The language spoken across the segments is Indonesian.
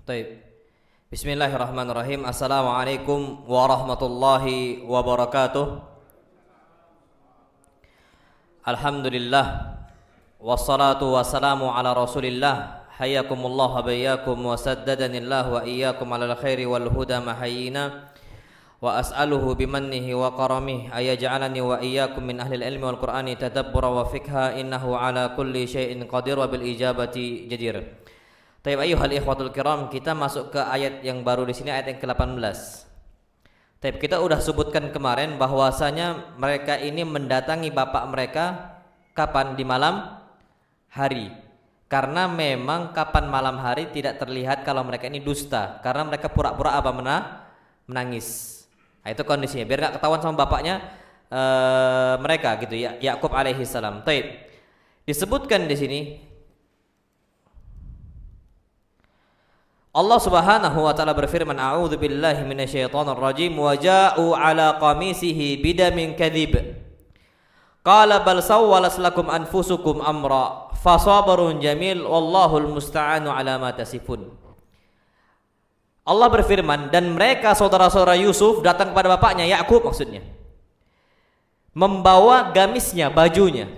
Baik. Bismillahirrahmanirrahim. Assalamualaikum warahmatullahi wabarakatuh. Alhamdulillah wassalatu wassalamu ala Rasulillah. Hayyakumullah wa bayyakum wa saddadanillah wa iyyakum alal khairi wal huda mahayyina wa as'aluhu bimannihi wa karamih ayaj'alani wa iyyakum min ahlil ilmi wal qur'ani tadabbura wa fikha innahu ala kulli syai'in qadir wa bil ijabati jadir. Taib ayyuhal ikhwatul kiram, kita masuk ke ayat yang baru di sini, ayat yang ke-18. Taib, kita udah sebutkan kemarin bahwasanya mereka ini mendatangi bapak mereka kapan? Di malam hari. Karena memang kapan malam hari tidak terlihat kalau mereka ini dusta, karena mereka pura-pura apa? Menangis. Nah, itu kondisinya biar enggak ketahuan sama bapaknya mereka gitu ya, Yakub alaihi salam. Taib. Disebutkan di sini Allah Subhanahu wa taala berfirman, a'udzu billahi minasyaitonir rajim, wa ja'u ala qamisihi bidamin kadzib qala bal sawwalat lakum anfusukum amra fasabrun jamil wallahul musta'anu ala ma tasifun. Allah berfirman, dan mereka saudara-saudara Yusuf datang kepada bapaknya Yakub, maksudnya membawa gamisnya, bajunya,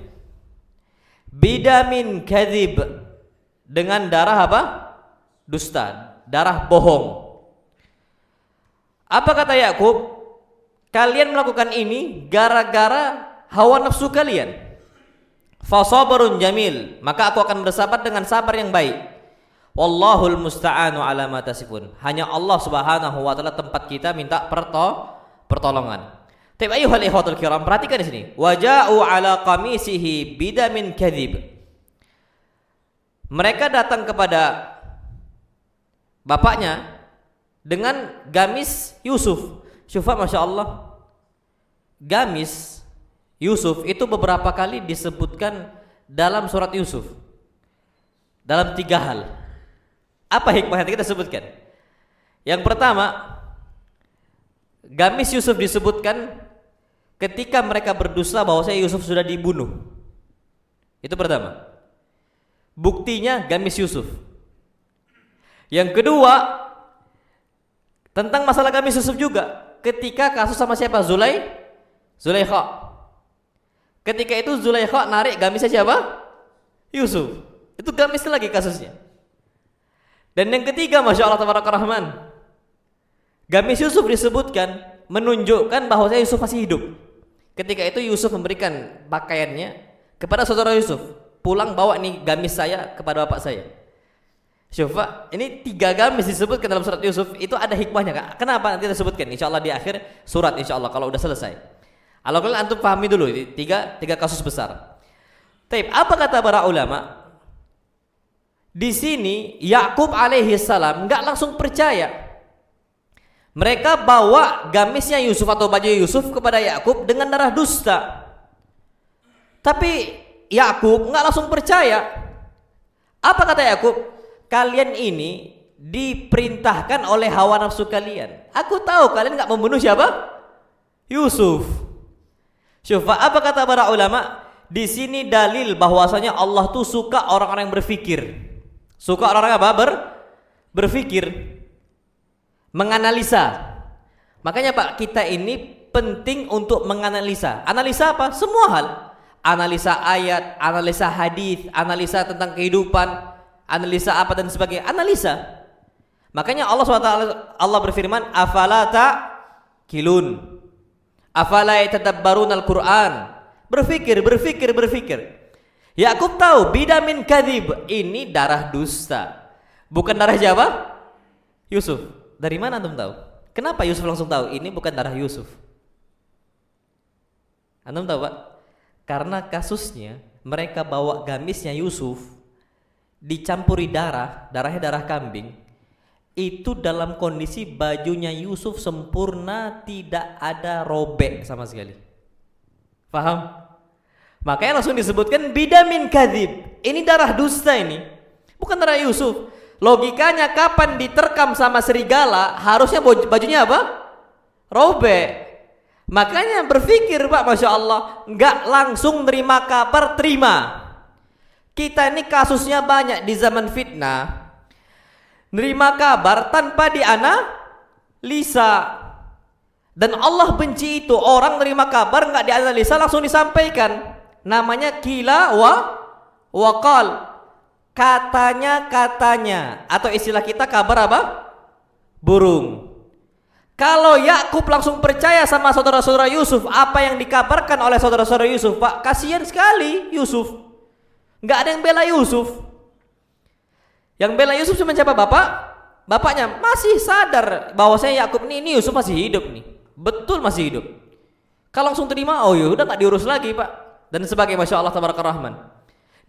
bidamin kadzib, dengan darah apa? Dusta, darah bohong. Apa kata Yakub? Kalian melakukan ini gara-gara hawa nafsu kalian. Fasabrun jamil, maka aku akan bersabar dengan sabar yang baik. Wallahul musta'anu ala ma tasifun. Hanya Allah Subhanahu wa taala tempat kita minta pertolongan. Tapi ayyuhal ikhwatul kiram, perhatikan di sini. Waja'u ala qamisihi bidamin kadzib. Mereka datang kepada bapaknya dengan gamis Yusuf. Syufa, Masya Allah, gamis Yusuf itu beberapa kali disebutkan dalam surat Yusuf dalam 3 hal. Apa hikmahnya kita sebutkan? Yang pertama, gamis Yusuf disebutkan ketika mereka berdusta bahwasanya Yusuf sudah dibunuh. Itu pertama. Buktinya gamis Yusuf. Yang kedua, tentang masalah gamis Yusuf juga, ketika kasus sama siapa? Zulaikha. Ketika itu Zulaikha narik gamisnya siapa? Yusuf. Itu gamis lagi kasusnya. Dan yang ketiga, Masya Allah tabaraka rahman, gamis Yusuf disebutkan menunjukkan bahwa Yusuf masih hidup. Ketika itu Yusuf memberikan pakaiannya kepada saudara Yusuf, pulang bawa nih gamis saya kepada bapak saya. Coba, ini 3 gamis disebutkan dalam surat Yusuf, itu ada hikmahnya, Kak. Kenapa nanti kita sebutkan insyaallah di akhir surat, insyaallah kalau udah selesai. Kalau kalian antum pahami dulu tiga kasus besar. Taib, apa kata para ulama? Di sini Yakub alaihi salam enggak langsung percaya. Mereka bawa gamisnya Yusuf atau baju Yusuf kepada Yakub dengan darah dusta. Tapi Yakub enggak langsung percaya. Apa kata Yakub? Kalian ini diperintahkan oleh hawa nafsu kalian. Aku tahu kalian enggak membunuh siapa? Yusuf. Coba apa kata para ulama? Di sini dalil bahwasanya Allah tuh suka orang-orang yang berpikir. Suka orang-orang apa? Berpikir, menganalisa. Makanya Pak, kita ini penting untuk menganalisa. Analisa apa? Semua hal. Analisa ayat, analisa hadis, analisa tentang kehidupan, analisa apa dan sebagainya, analisa. Makanya Allah SWT Allah berfirman, afala ta'qilun, afala yatadabbarunal Qur'an. Berpikir. Yakub tahu bidamin kadzib, ini darah dusta, bukan darah siapa? Yusuf. Dari mana antum tahu? Kenapa Yusuf langsung tahu ini bukan darah Yusuf? Antum tahu, Pak? Karena kasusnya mereka bawa gamisnya Yusuf dicampuri darahnya darah kambing. Itu dalam kondisi bajunya Yusuf sempurna, tidak ada robek sama sekali. Paham? Makanya langsung disebutkan bidamin kadzib. Ini darah dusta, ini bukan darah Yusuf. Logikanya kapan diterkam sama serigala harusnya bajunya apa? Robek. Makanya berpikir, Pak, Masya Allah, enggak langsung nerima kabar terima. Kita ini kasusnya banyak di zaman fitnah. nerima kabar tanpa dianalisa. Dan Allah benci itu orang nerima kabar nggak dianalisa langsung disampaikan. Namanya kila waqal. Katanya atau istilah kita kabar apa? Burung. Kalau Yakub langsung percaya sama saudara-saudara Yusuf apa yang dikabarkan oleh saudara-saudara Yusuf, Pak, kasihan sekali Yusuf. Nggak ada yang bela Yusuf. Yang bela Yusuf cuma siapa? Bapaknya masih sadar bahwasanya Yakub ini Yusuf masih hidup nih. Betul masih hidup. Kalau langsung terima, oh ya udah nggak diurus lagi, Pak. Dan sebagai Masya Allah Tabarakar Rahman.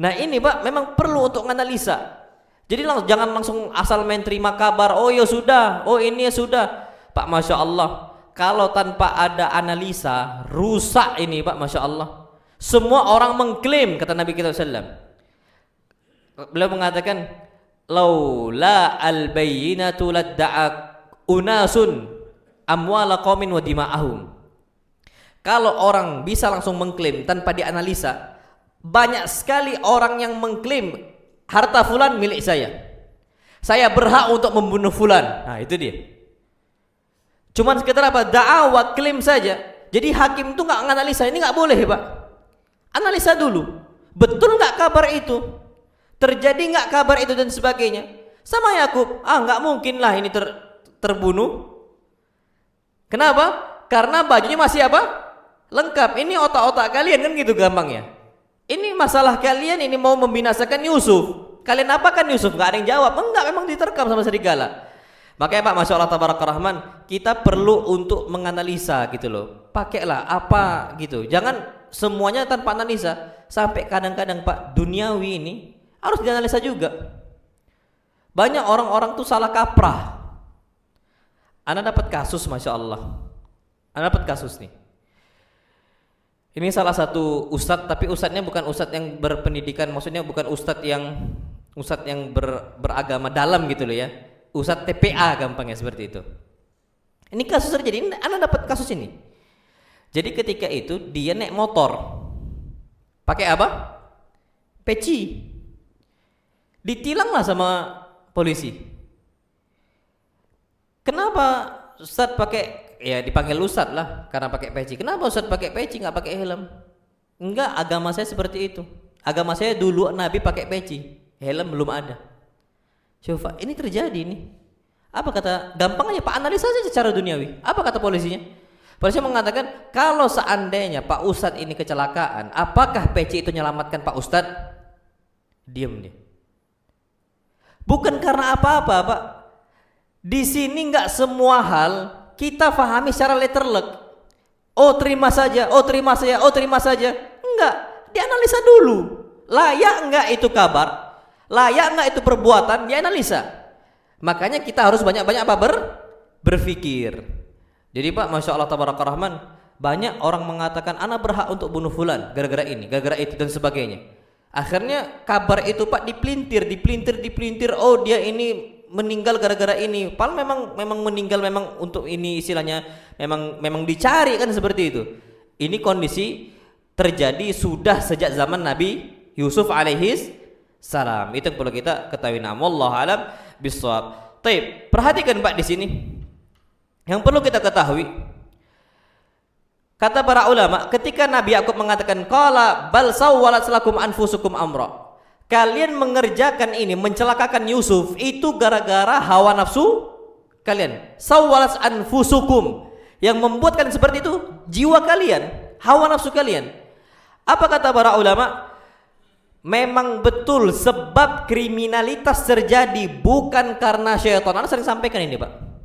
Nah ini, Pak, memang perlu untuk menganalisa. Jadi jangan langsung asal main terima kabar. Oh ya sudah, oh ini ya sudah, Pak. Masya Allah, kalau tanpa ada analisa rusak ini, Pak. Masya Allah. Semua orang mengklaim, kata Nabi kita SAW. Beliau mengatakan, laula al-bayyinatu ladda'a unasun amwala qaumin wa dima'ahum. Kalau orang bisa langsung mengklaim tanpa dianalisa, banyak sekali orang yang mengklaim harta fulan milik saya. Saya berhak untuk membunuh fulan. Nah, itu dia. Cuman sekedar apa? Da'awa, klaim saja. Jadi hakim itu nggak menganalisa, ini nggak boleh, Pak. Analisa dulu. Betul nggak kabar itu? Terjadi nggak kabar itu dan sebagainya? Sama Yakub, nggak mungkin lah ini terbunuh. Kenapa? Karena bajunya masih apa? Lengkap. Ini otak-otak kalian kan gitu gampangnya. Ini masalah kalian, ini mau membinasakan Yusuf. Kalian apakan Yusuf? Nggak ada yang jawab. Enggak, memang diterkam sama serigala. Makanya Pak, Masya Allah Tabarakar Rahman, kita perlu untuk menganalisa gitu loh. Pakailah apa gitu. Jangan semuanya tanpa analisa. Sampai kadang-kadang Pak, duniawi ini harus dianalisa juga. Banyak orang-orang tuh salah kaprah. Ana dapat kasus, Masya Allah. Ana dapat kasus nih. Ini salah satu ustadz, tapi ustadznya bukan ustadz yang berpendidikan, maksudnya bukan ustadz yang beragama dalam gitu loh ya. Ustadz TPA gampangnya seperti itu. Ini kasus terjadi, Ana dapat kasus ini. Jadi ketika itu dia naik motor. Pakai apa? Peci. Ditilanglah sama polisi. Kenapa Ustadz pakai, ya dipanggil Ustadz lah karena pakai peci. Kenapa Ustadz pakai peci nggak pakai helm? Enggak, agama saya seperti itu. Agama saya dulu Nabi pakai peci, helm belum ada. Coba ini terjadi nih. Apa kata? Gampang aja Pak, analisa saja secara duniawi. Apa kata polisinya? Polisi mengatakan kalau seandainya Pak Ustadz ini kecelakaan, apakah peci itu menyelamatkan Pak Ustadz? Diam dia. Bukan karena apa-apa, Pak. Di sini nggak semua hal kita pahami secara letterlek. Oh terima saja, oh terima saja, oh terima saja. Enggak, dianalisa dulu. Layak enggak itu kabar? Layak enggak itu perbuatan? Dianalisa. Makanya kita harus banyak-banyak apa? Berpikir. Jadi Pak, Masya Allah Tabarakar Rahman, banyak orang mengatakan anak berhak untuk bunuh fulan gara-gara ini, gara-gara itu dan sebagainya. Akhirnya kabar itu Pak dipelintir. Oh dia ini meninggal gara-gara ini. Padahal memang meninggal memang untuk ini istilahnya memang dicari kan seperti itu. Ini kondisi terjadi sudah sejak zaman Nabi Yusuf alaihis salam. Itu yang perlu kita ketahui. Wallahu alam bissawab. Baik, perhatikan Pak di sini. Yang perlu kita ketahui, kata para ulama, ketika Nabi Yakub mengatakan qala bal sawwalat lakum anfusukum amra, kalian mengerjakan ini, mencelakakan Yusuf itu gara-gara hawa nafsu kalian. Sawwalat anfusukum, yang membuat kalian seperti itu jiwa kalian, hawa nafsu kalian. Apa kata para ulama? Memang betul sebab kriminalitas terjadi bukan karena syaitan. Anda sering sampaikan ini Pak.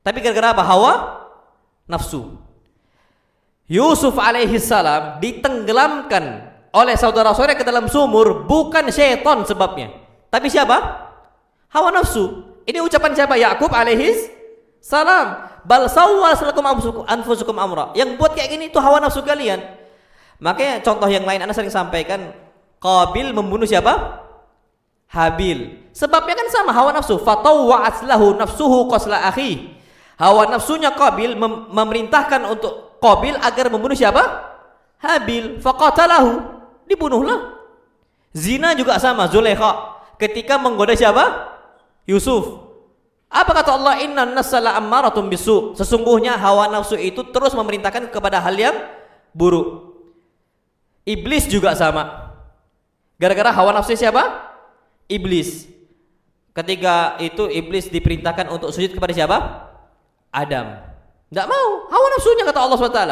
Tapi gara-gara apa? Hawa nafsu. Yusuf alaihi salam ditenggelamkan oleh saudara-saudara ke dalam sumur bukan syaitan sebabnya. Tapi siapa? Hawa nafsu. Ini ucapan siapa? Yakub alaihi salam. Bal sawwas lakum anfusukum amra. Yang buat kayak gini itu hawa nafsu kalian. Makanya contoh yang lain Anda sering sampaikan, Qabil membunuh siapa? Habil. Sebabnya kan sama, hawa nafsu. Fatawwa'at lahu nafsuhu qasla akhi. Hawa nafsunya Qabil memerintahkan untuk Qabil agar membunuh siapa? Habil. Faqatalahu. Dibunuhlah. Zina juga sama, Zulaikha ketika menggoda siapa? Yusuf. Apa kata Allah? Innan nafsa la'ammaratun bisu. Sesungguhnya hawa nafsu itu terus memerintahkan kepada hal yang buruk. Iblis juga sama. Gara-gara hawa nafsu siapa? Iblis. Ketika itu iblis diperintahkan untuk sujud kepada siapa? Adam. Enggak mau, hawa nafsunya kata Allah SWT.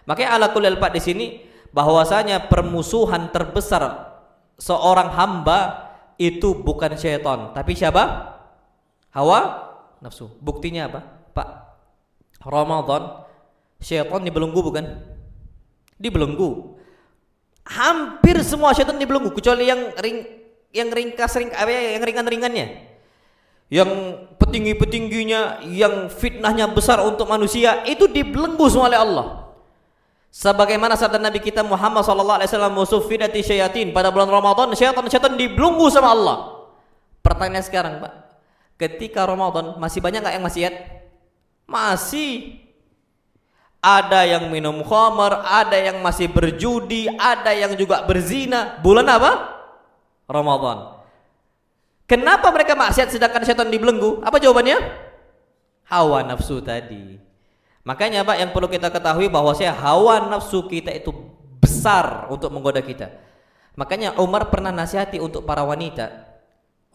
Makanya ala kulli hal di sini bahwasanya permusuhan terbesar seorang hamba itu bukan syaitan, tapi siapa? Hawa nafsu. Buktinya apa? Pak, Ramadan syaitan dibelenggu bukan? Dibelenggu. Hampir semua syaitan dibelenggu kecuali yang ringan-ringannya. Yang petinggi-petingginya, yang fitnahnya besar untuk manusia itu dibelenggu semua oleh Allah. Sebagaimana sabda Nabi kita Muhammad sallallahu alaihi wasallam, "Musuffinati syayatin." Pada bulan Ramadan syaitan-syaitan dibelenggu sama Allah. Pertanyaan sekarang, Pak, ketika Ramadan masih banyak enggak yang maksiat? Masih. Ada yang minum khamar, ada yang masih berjudi, ada yang juga berzina. Bulan apa? Ramadan. Kenapa mereka maksiat sedangkan syaitan dibelenggu? Apa jawabannya? Hawa nafsu tadi. Makanya Pak, yang perlu kita ketahui bahwa hawa nafsu kita itu besar untuk menggoda kita. Makanya Umar pernah nasihati untuk para wanita.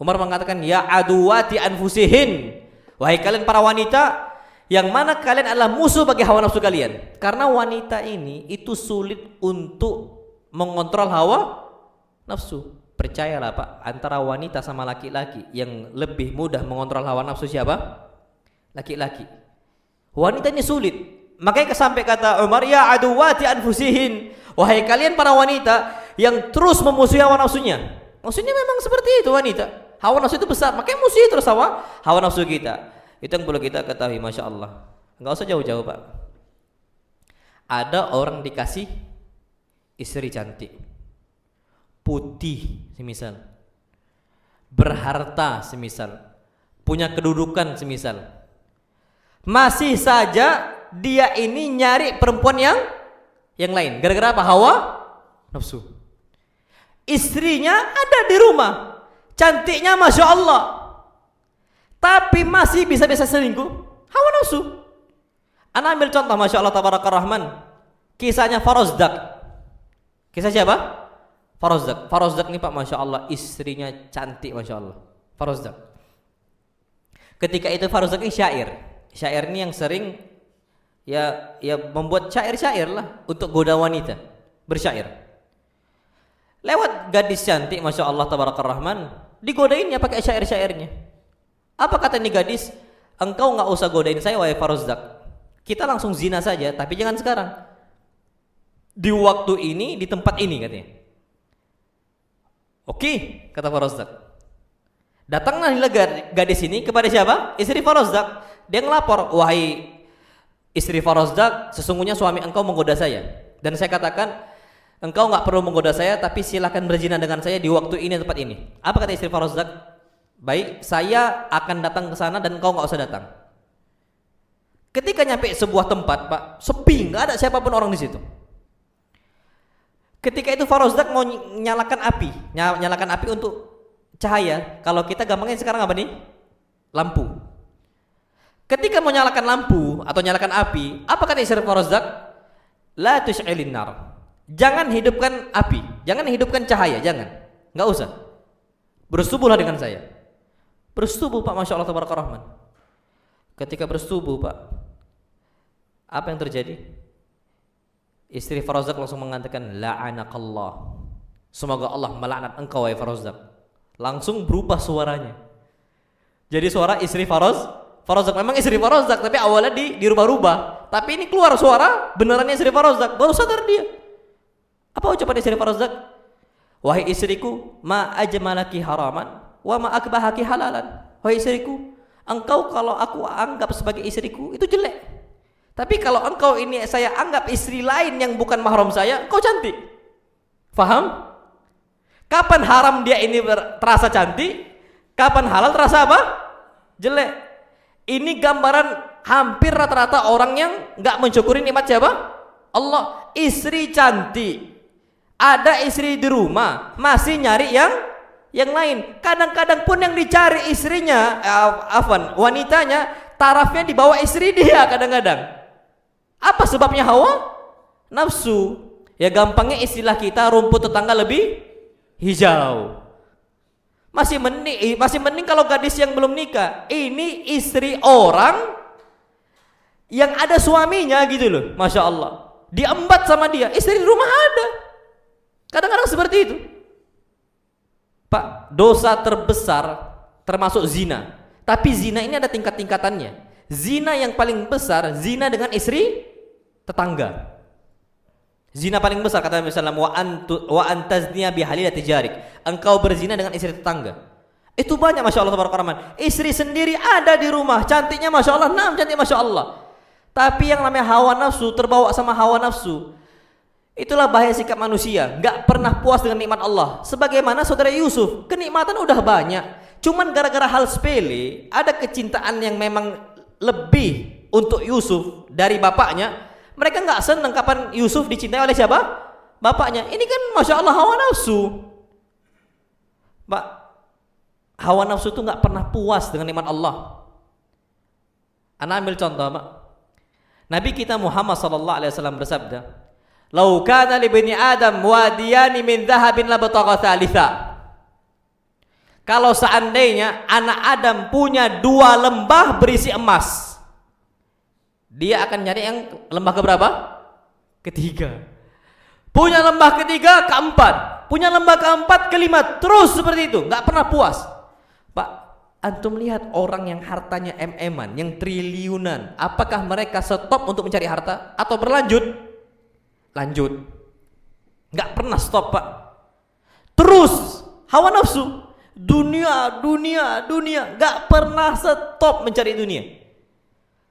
Umar mengatakan, ya aduwati anfusihin, wahai kalian para wanita, yang mana kalian adalah musuh bagi hawa nafsu kalian. Karena wanita ini itu sulit untuk mengontrol hawa nafsu. Percayalah Pak, antara wanita sama laki-laki yang lebih mudah mengontrol hawa nafsu siapa? Laki-laki. Wanita ini sulit. Makanya sampai kata Umar, ya aduwati anfusihin, wahai kalian para wanita yang terus memusuhi hawa nafsunya. Maksudnya memang seperti itu wanita. Hawa nafsu itu besar, makanya musuhi terus hawa nafsu kita. Itu yang perlu kita ketahui, Masya Allah. Enggak usah jauh-jauh Pak. Ada orang dikasih istri cantik, putih semisal, berharta semisal, punya kedudukan semisal, masih saja dia ini nyari perempuan yang lain. Gara-gara apa? Hawa nafsu. Istrinya ada di rumah, cantiknya Masya Allah, tapi masih bisa-bisa selingkuh. Hawa nafsu. Ana ambil contoh, Masya Allah Tabarakar Rahman, kisahnya Farozdak. Kisah siapa? Farozdak. Farozdak ini Pak, Masya Allah, istrinya cantik Masya Allah. Farozdak. Ketika itu Farozdak ini syair. Syair ini yang sering ya membuat syair-syair lah untuk goda wanita, bersyair. Lewat gadis cantik Masya Allah Tabarakar Rahman, digodainnya pakai syair-syairnya. Apa kata ini gadis? Engkau enggak usah godain saya wahai Farozdak. Kita langsung zina saja, tapi jangan sekarang. Di waktu ini, di tempat ini katanya. Oke, kata Farozdak. Datanglah gadis ini kepada siapa? Istri Farozdak. Dia ngelapor, wahai istri Farozdak, sesungguhnya suami engkau menggoda saya. Dan saya katakan, engkau enggak perlu menggoda saya, tapi silakan berzina dengan saya di waktu ini, tempat ini. Apa kata istri Farozdak? Baik, saya akan datang ke sana dan engkau enggak usah datang. Ketika nyampe sebuah tempat, Pak, sepi, enggak ada siapapun orang di situ. Ketika itu Farozdak mau nyalakan api untuk cahaya. Kalau kita gampangnya sekarang apa nih? Lampu. Ketika mau nyalakan lampu atau nyalakan api, apa kata istri Farozdak? La tush'ilin nar. Jangan hidupkan api, jangan hidupkan cahaya, jangan. Enggak usah. Bersetubuhlah dengan saya. Bersetubuh Pak, Masya Allah Tabarakar Rahman. Ketika bersetubuh Pak, apa yang terjadi? Istri Farozdak langsung mengatakan, la'anakallah, semoga Allah melaknat engkau wahai Farozdak. Langsung berubah suaranya. Jadi suara istri Farozdak memang istri Farozdak, tapi awalnya dirubah-rubah. Tapi ini keluar suara benerannya istri Farozdak. Baru sadar dia. Apa ucapan istri Farozdak? Wahai istriku, ma ajmalaki haraman wa ma akbahaki halalan. Wahai istriku, engkau kalau aku anggap sebagai istriku itu jelek. Tapi kalau engkau ini saya anggap istri lain yang bukan mahram saya, engkau cantik. Faham? Kapan haram dia ini terasa cantik, kapan halal terasa apa? Jelek. Ini gambaran hampir rata-rata orang yang enggak mensyukuri nikmat siapa? Allah. Istri cantik, ada istri di rumah, masih nyari yang yang lain. Kadang-kadang pun yang dicari istrinya, wanitanya, tarafnya di bawah istri dia kadang-kadang. Apa sebabnya Hawa? Nafsu. Ya gampangnya istilah kita, rumput tetangga lebih hijau. Masih mending kalau gadis yang belum nikah. Ini istri orang yang ada suaminya gitu loh, Masya Allah. Diembat sama dia, istri di rumah ada. Kadang-kadang seperti itu. Pak, dosa terbesar termasuk zina. Tapi zina ini ada tingkat-tingkatannya. Zina yang paling besar, zina dengan istri tetangga. Zina paling besar kata Nabi sallallahu alaihi wasallam, wa antazniya bihalilati jarik. Engkau berzina dengan istri tetangga. Itu banyak, Masya Allah tabarakallah. Istri sendiri ada di rumah, cantiknya Masya Allah, cantik Masya Allah. Tapi yang namanya hawa nafsu, terbawa sama hawa nafsu. Itulah bahaya sikap manusia, gak pernah puas dengan nikmat Allah. Sebagaimana saudara Yusuf, kenikmatan udah banyak, cuman gara-gara hal sepele, ada kecintaan yang memang lebih untuk Yusuf dari bapaknya. Mereka gak senang kapan Yusuf dicintai oleh siapa? Bapaknya. Ini kan Masya Allah hawa nafsu. Pak, hawa nafsu itu gak pernah puas dengan nikmat Allah. Ana ambil contoh, Pak. Nabi kita Muhammad sallallahu alaihi wasallam bersabda, "Lau kana li bani Adam wadiyani min dhahabin labtagha thalitha." Kalau seandainya anak Adam punya 2 lembah berisi emas, dia akan nyari yang lembah keberapa? Ketiga. Punya lembah ketiga, keempat. Punya lembah keempat, kelima. Terus seperti itu, nggak pernah puas. Pak, antum lihat orang yang hartanya em-eman, yang triliunan, apakah mereka stop untuk mencari harta atau berlanjut? Lanjut. Nggak pernah stop, Pak. Terus hawa nafsu, dunia, nggak pernah stop mencari dunia.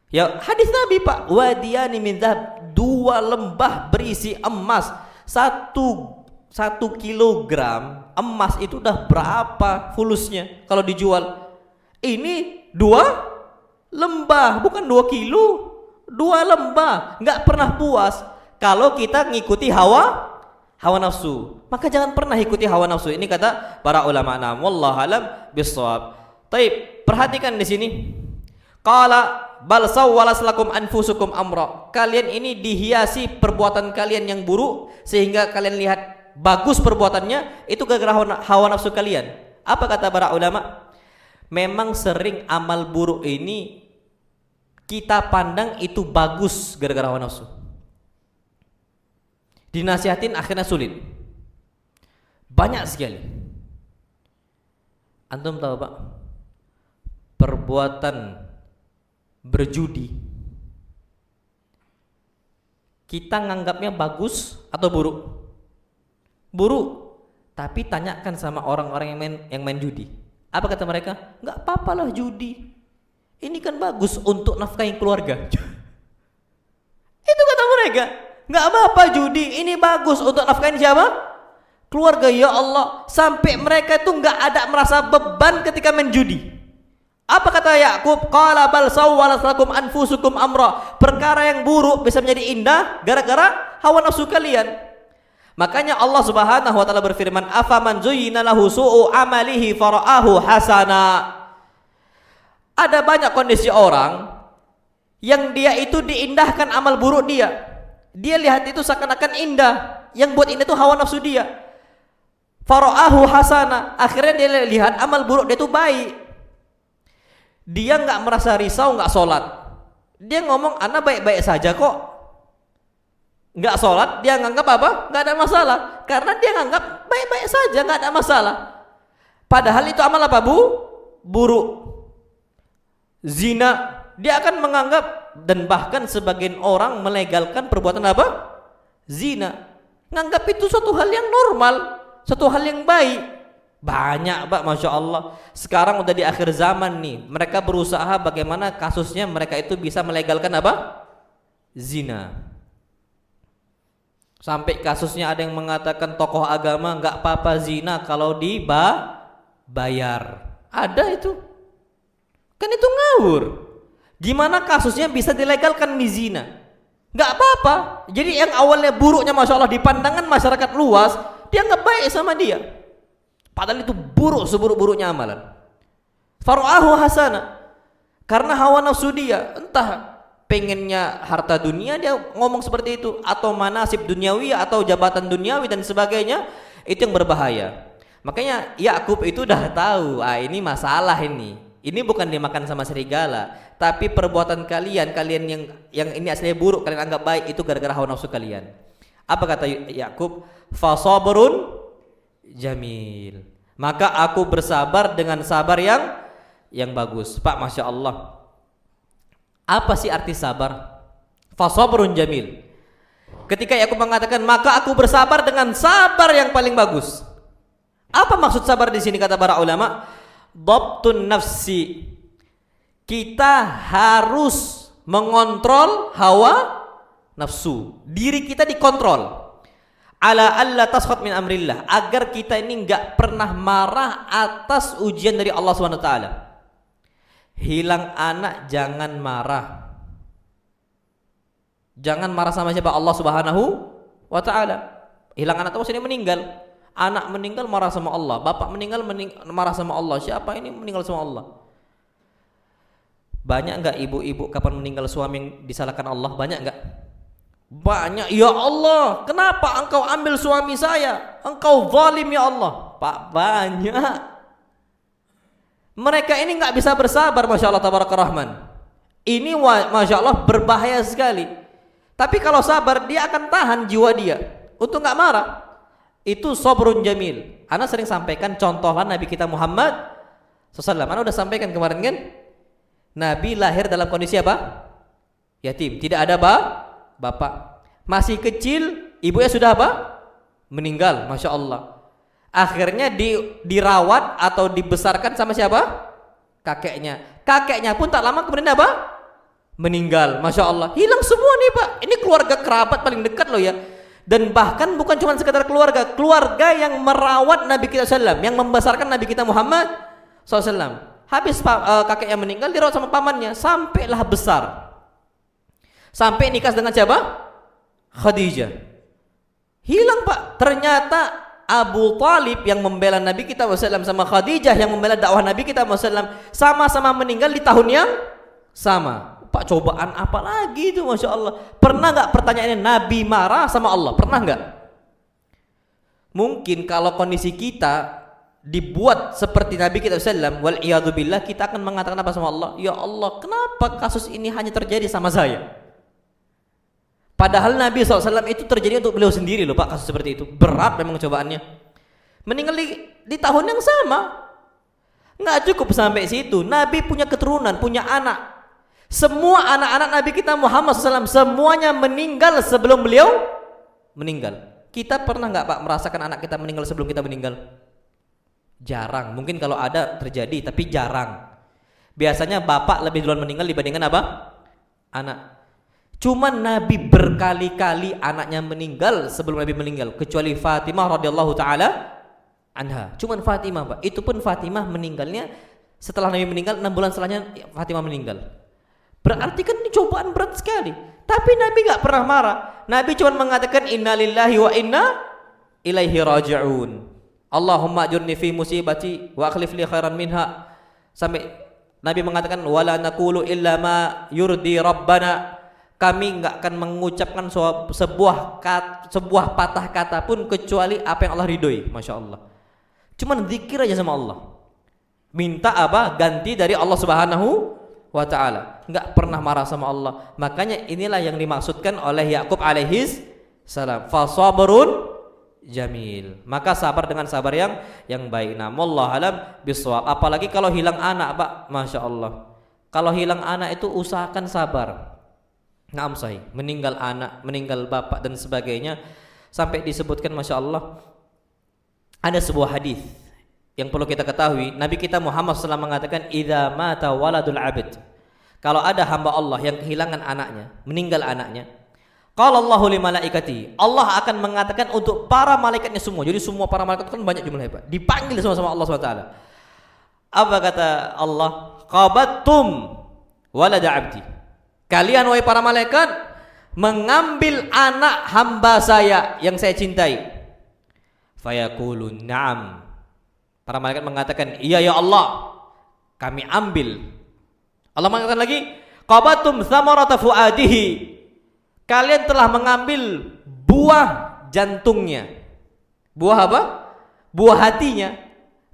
Ya hadis Nabi, Pak, wadiyani min dzahab, 2 lembah berisi emas. 1 kilogram emas itu udah berapa fulusnya kalau dijual? Ini 2 lembah, bukan 2 kilo, 2 lembah. Nggak pernah puas kalau kita ngikuti hawa nafsu. Maka jangan pernah ikuti hawa nafsu. Ini kata para ulama. Nah, wallahu alam bissawab. Taib, perhatikan di sini. Qala bal sawwalas lakum anfusukum amra. Kalian ini dihiasi perbuatan kalian yang buruk sehingga kalian lihat bagus perbuatannya, itu gara-gara hawa nafsu kalian. Apa kata para ulama? Memang sering amal buruk ini kita pandang itu bagus gara-gara hawa nafsu. Dinasihatin akhirnya sulit. Banyak sekali. Antum tahu, Pak? Perbuatan berjudi, kita nganggapnya bagus atau buruk? Buruk. Tapi tanyakan sama orang-orang yang main judi. Apa kata mereka? Nggak apa-apalah judi. Ini kan bagus untuk nafkahin keluarga. Itu kata mereka. Nggak apa-apa judi. Ini bagus untuk nafkahin siapa? Keluarga. Ya Allah. Sampai mereka itu nggak ada merasa beban ketika main judi. Apa kata Yakub? Qala bal sawwalat lakum anfusukum amra. Perkara yang buruk bisa menjadi indah gara-gara hawa nafsu kalian. Makanya Allah Subhanahu wa taala berfirman, "Afaman zuyyina lahu su'u amalihi fara'ahu hasana." Ada banyak kondisi orang yang dia itu diindahkan amal buruk dia. Dia lihat itu seakan-akan indah. Yang buat indah itu hawa nafsu dia. Fara'ahu hasana. Akhirnya dia lihat amal buruk dia itu baik. Dia nggak merasa risau, nggak sholat. Dia ngomong, ana baik-baik saja kok. Nggak sholat, dia nganggap apa? Nggak ada masalah. Karena dia nganggap baik-baik saja, nggak ada masalah. Padahal itu amal apa, Bu? Buruk. Zina. Dia akan menganggap, dan bahkan sebagian orang melegalkan perbuatan apa? Zina. Nganggap itu suatu hal yang normal, suatu hal yang baik. Banyak, Pak, Masya Allah. Sekarang udah di akhir zaman nih, mereka berusaha bagaimana kasusnya mereka itu bisa melegalkan apa? Zina. Sampai kasusnya ada yang mengatakan tokoh agama nggak apa-apa zina kalau dibayar. Ada itu. Kan itu ngawur. Gimana kasusnya bisa dilegalkan di zina? Nggak apa-apa. Jadi yang awalnya buruknya Masya Allah di pandangan masyarakat luas, dia nggak baik sama dia. Padahal itu buruk seburuk-buruknya amalan. Fara'ahu hasana. Karena hawa nafsu dia, entah pengennya harta dunia dia ngomong seperti itu, atau manasib duniawi atau jabatan duniawi dan sebagainya, itu yang berbahaya. Makanya Yakub itu udah tahu, ini masalah ini. Ini bukan dimakan sama serigala, tapi perbuatan kalian yang ini aslinya buruk kalian anggap baik, itu gara-gara hawa nafsu kalian. Apa kata Yakub? Fasabrun jamil. Maka aku bersabar dengan sabar yang bagus. Pak, Masya Allah. Apa sih arti sabar? Fasabrun jamil. Ketika Yakub mengatakan maka aku bersabar dengan sabar yang paling bagus. Apa maksud sabar di sini kata para ulama? Dhabtun nafsi. Kita harus mengontrol hawa nafsu. Diri kita dikontrol. Ala alla tasfat min amrillah, agar kita ini enggak pernah marah atas ujian dari Allah Subhanahu wa taala. Hilang anak jangan marah. Jangan marah sama siapa? Allah Subhanahu wa taala. Hilang anak itu maksudnya meninggal. Anak meninggal marah sama Allah, bapak meninggal marah sama Allah. Siapa ini meninggal sama Allah? Banyak enggak ibu-ibu kapan meninggal suami yang disalahkan Allah? Banyak enggak? Banyak. Ya Allah, kenapa engkau ambil suami saya? Engkau zalim ya Allah. Pak, banyak. Mereka ini enggak bisa bersabar, Masya Allah Tabaraka Rahman. Ini Masya Allah berbahaya sekali. Tapi kalau sabar dia akan tahan jiwa dia untuk enggak marah. Itu sabrun jamil. Ana sering sampaikan contohlah Nabi kita Muhammad SAW. Ana udah sampaikan kemarin kan? Nabi lahir dalam kondisi apa? Yatim, tidak ada bapak, masih kecil, ibunya sudah apa? Meninggal, Masya Allah. Akhirnya dirawat atau dibesarkan sama siapa? Kakeknya. Kakeknya pun tak lama kemudian apa? Meninggal, Masya Allah. Hilang semua nih Pak. Ini keluarga kerabat paling dekat loh ya. Dan bahkan bukan cuma sekedar keluarga yang merawat Nabi kita SAW, yang membesarkan Nabi kita Muhammad SAW. Habis kakeknya meninggal, dirawat sama pamannya, sampailah besar. Sampai nikah dengan siapa? Khadijah. Hilang Pak. Ternyata Abu Talib yang membela Nabi kita SAW sama Khadijah yang membela dakwah Nabi kita SAW sama-sama meninggal di tahun yang sama. Pak, cobaan apa lagi itu, Masya Allah. Pernah gak pertanyaannya Nabi marah sama Allah? Pernah gak? Mungkin kalau kondisi kita dibuat seperti Nabi kita SAW, wal'iyadzubillah, kita akan mengatakan apa sama Allah? Ya Allah, kenapa kasus ini hanya terjadi sama saya? Padahal Nabi SAW itu terjadi untuk beliau sendiri loh Pak, kasus seperti itu. Berat memang cobaannya. Meninggal di tahun yang sama. Nggak cukup sampai situ. Nabi punya keturunan, punya anak. Semua anak-anak Nabi kita Muhammad SAW semuanya meninggal sebelum beliau meninggal. Kita pernah nggak Pak merasakan anak kita meninggal sebelum kita meninggal? Jarang. Mungkin kalau ada terjadi, tapi jarang. Biasanya bapak lebih duluan meninggal dibandingkan apa? Anak. Cuman Nabi berkali-kali anaknya meninggal sebelum Nabi meninggal, kecuali Fatimah radhiyallahu taala anha. Cuman Fatimah Pak. Itu pun Fatimah meninggalnya setelah Nabi meninggal 6 bulan setelahnya Fatimah meninggal. Berarti kan ini cobaan berat sekali. Tapi Nabi enggak pernah marah. Nabi cuma mengatakan innalillahi wa inna ilaihi raji'un. Allahumma ajurni fi musibati wa akhlif li khairan minha. Sampai Nabi mengatakan wala naqulu illa ma yurdi rabbana. Kami enggak akan mengucapkan sebuah patah kata pun kecuali apa yang Allah ridhoi. Masya Allah. Cuman zikir aja sama Allah. Minta apa? Ganti dari Allah Subhanahu wa ta'ala. Enggak pernah marah sama Allah. Makanya inilah yang dimaksudkan oleh Yakub alaihis salam. Fasabrun jamil. Maka sabar dengan sabar yang baik. Nah, wallahu alam bisawab. Apalagi kalau hilang anak, Pak. Masya Allah. Kalau hilang anak itu usahakan sabar. Naam sahih. Meninggal anak, meninggal bapak dan sebagainya. Sampai disebutkan Masya Allah, ada sebuah hadis yang perlu kita ketahui. Nabi kita Muhammad SAW mengatakan idza mata waladul abd, kalau ada hamba Allah yang kehilangan anaknya, meninggal anaknya, qala Allahu li malaikati, Allah akan mengatakan untuk para malaikatnya semua. Jadi semua para malaikat kan banyak jumlahnya Pak, dipanggil sama Allah SWT. Apa kata Allah? Qabattum walada abdi, kalian wahai para malaikat mengambil anak hamba saya yang saya cintai. Fayaqulun na'am. Para malaikat mengatakan, iya ya Allah, kami ambil. Allah mengatakan lagi, qabatum thamarata fuadihi, kalian telah mengambil buah jantungnya. Buah apa? Buah hatinya.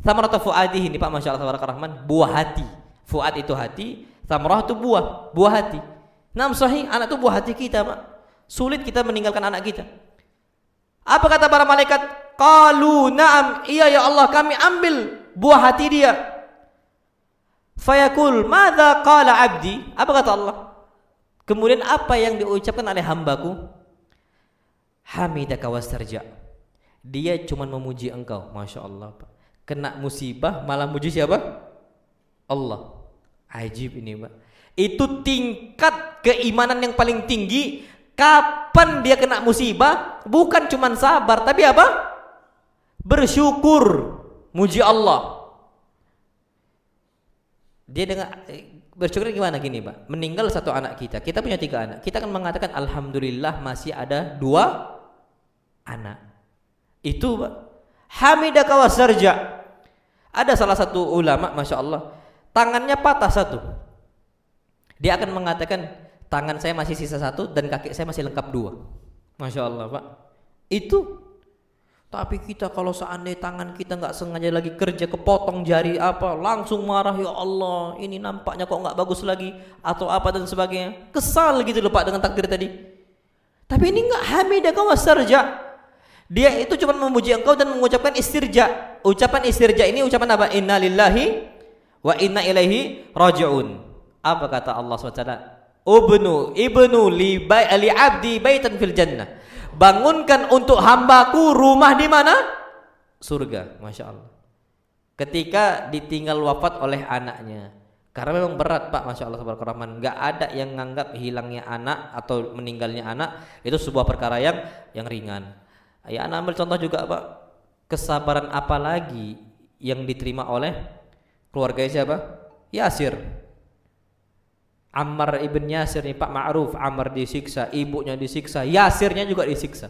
Thamarata fuadihi ini Pak, Masya Allah tabarakallah, buah hati. Fuad itu hati, thamarah itu buah hati. Nam sahih, anak itu buah hati kita Pak. Sulit kita meninggalkan anak kita. Apa kata para malaikat? Qalu na'am, iya ya Allah, kami ambil buah hati dia. Fayaqul madza qala abdi, apa kata Allah? Kemudian apa yang diucapkan oleh hambaku? Hamidaka wastarja, dia cuma memuji engkau. Masya Allah Pak. Kena musibah malah muji siapa? Allah. Ajib ini Pak. Itu tingkat keimanan yang paling tinggi. Kapan dia kena musibah, bukan cuma sabar, tapi apa? Bersyukur, muji Allah. Dia dengan bersyukur gimana gini Pak? Meninggal satu anak kita punya 3 anak. Kita akan mengatakan alhamdulillah masih ada 2 anak. Itu Pak. Hamidaka wasarja. Ada salah satu ulama, Masya Allah, tangannya patah satu. Dia akan mengatakan, tangan saya masih sisa 1 dan kaki saya masih lengkap 2. Masya Allah Pak. Itu. Tapi kita kalau seandainya tangan kita nggak sengaja lagi kerja, kepotong jari apa, langsung marah, ya Allah, ini nampaknya kok nggak bagus lagi, atau apa dan sebagainya. Kesal gitu loh Pak dengan takdir tadi. Tapi ini nggak, hamidaka wasarja. Dia itu cuma memuji engkau dan mengucapkan istirja. Ucapan istirja ini ucapan apa? Inna lillahi wa inna ilaihi raji'un. Apa kata Allah SWT? Ibnu li abdi baitan fil jannah. Bangunkan untuk hambaku rumah di mana? Surga. Masya Allah. Ketika ditinggal wafat oleh anaknya, karena memang berat Pak, Masya Allah tabarakallah, nggak ada yang nganggap hilangnya anak atau meninggalnya anak itu sebuah perkara yang ringan. Ya, anak ambil contoh juga Pak, kesabaran apa lagi yang diterima oleh keluarga siapa? Yasir. Ammar ibn Yasir nih Pak, Ma'ruf, Ammar disiksa, ibunya disiksa, Yasirnya juga disiksa.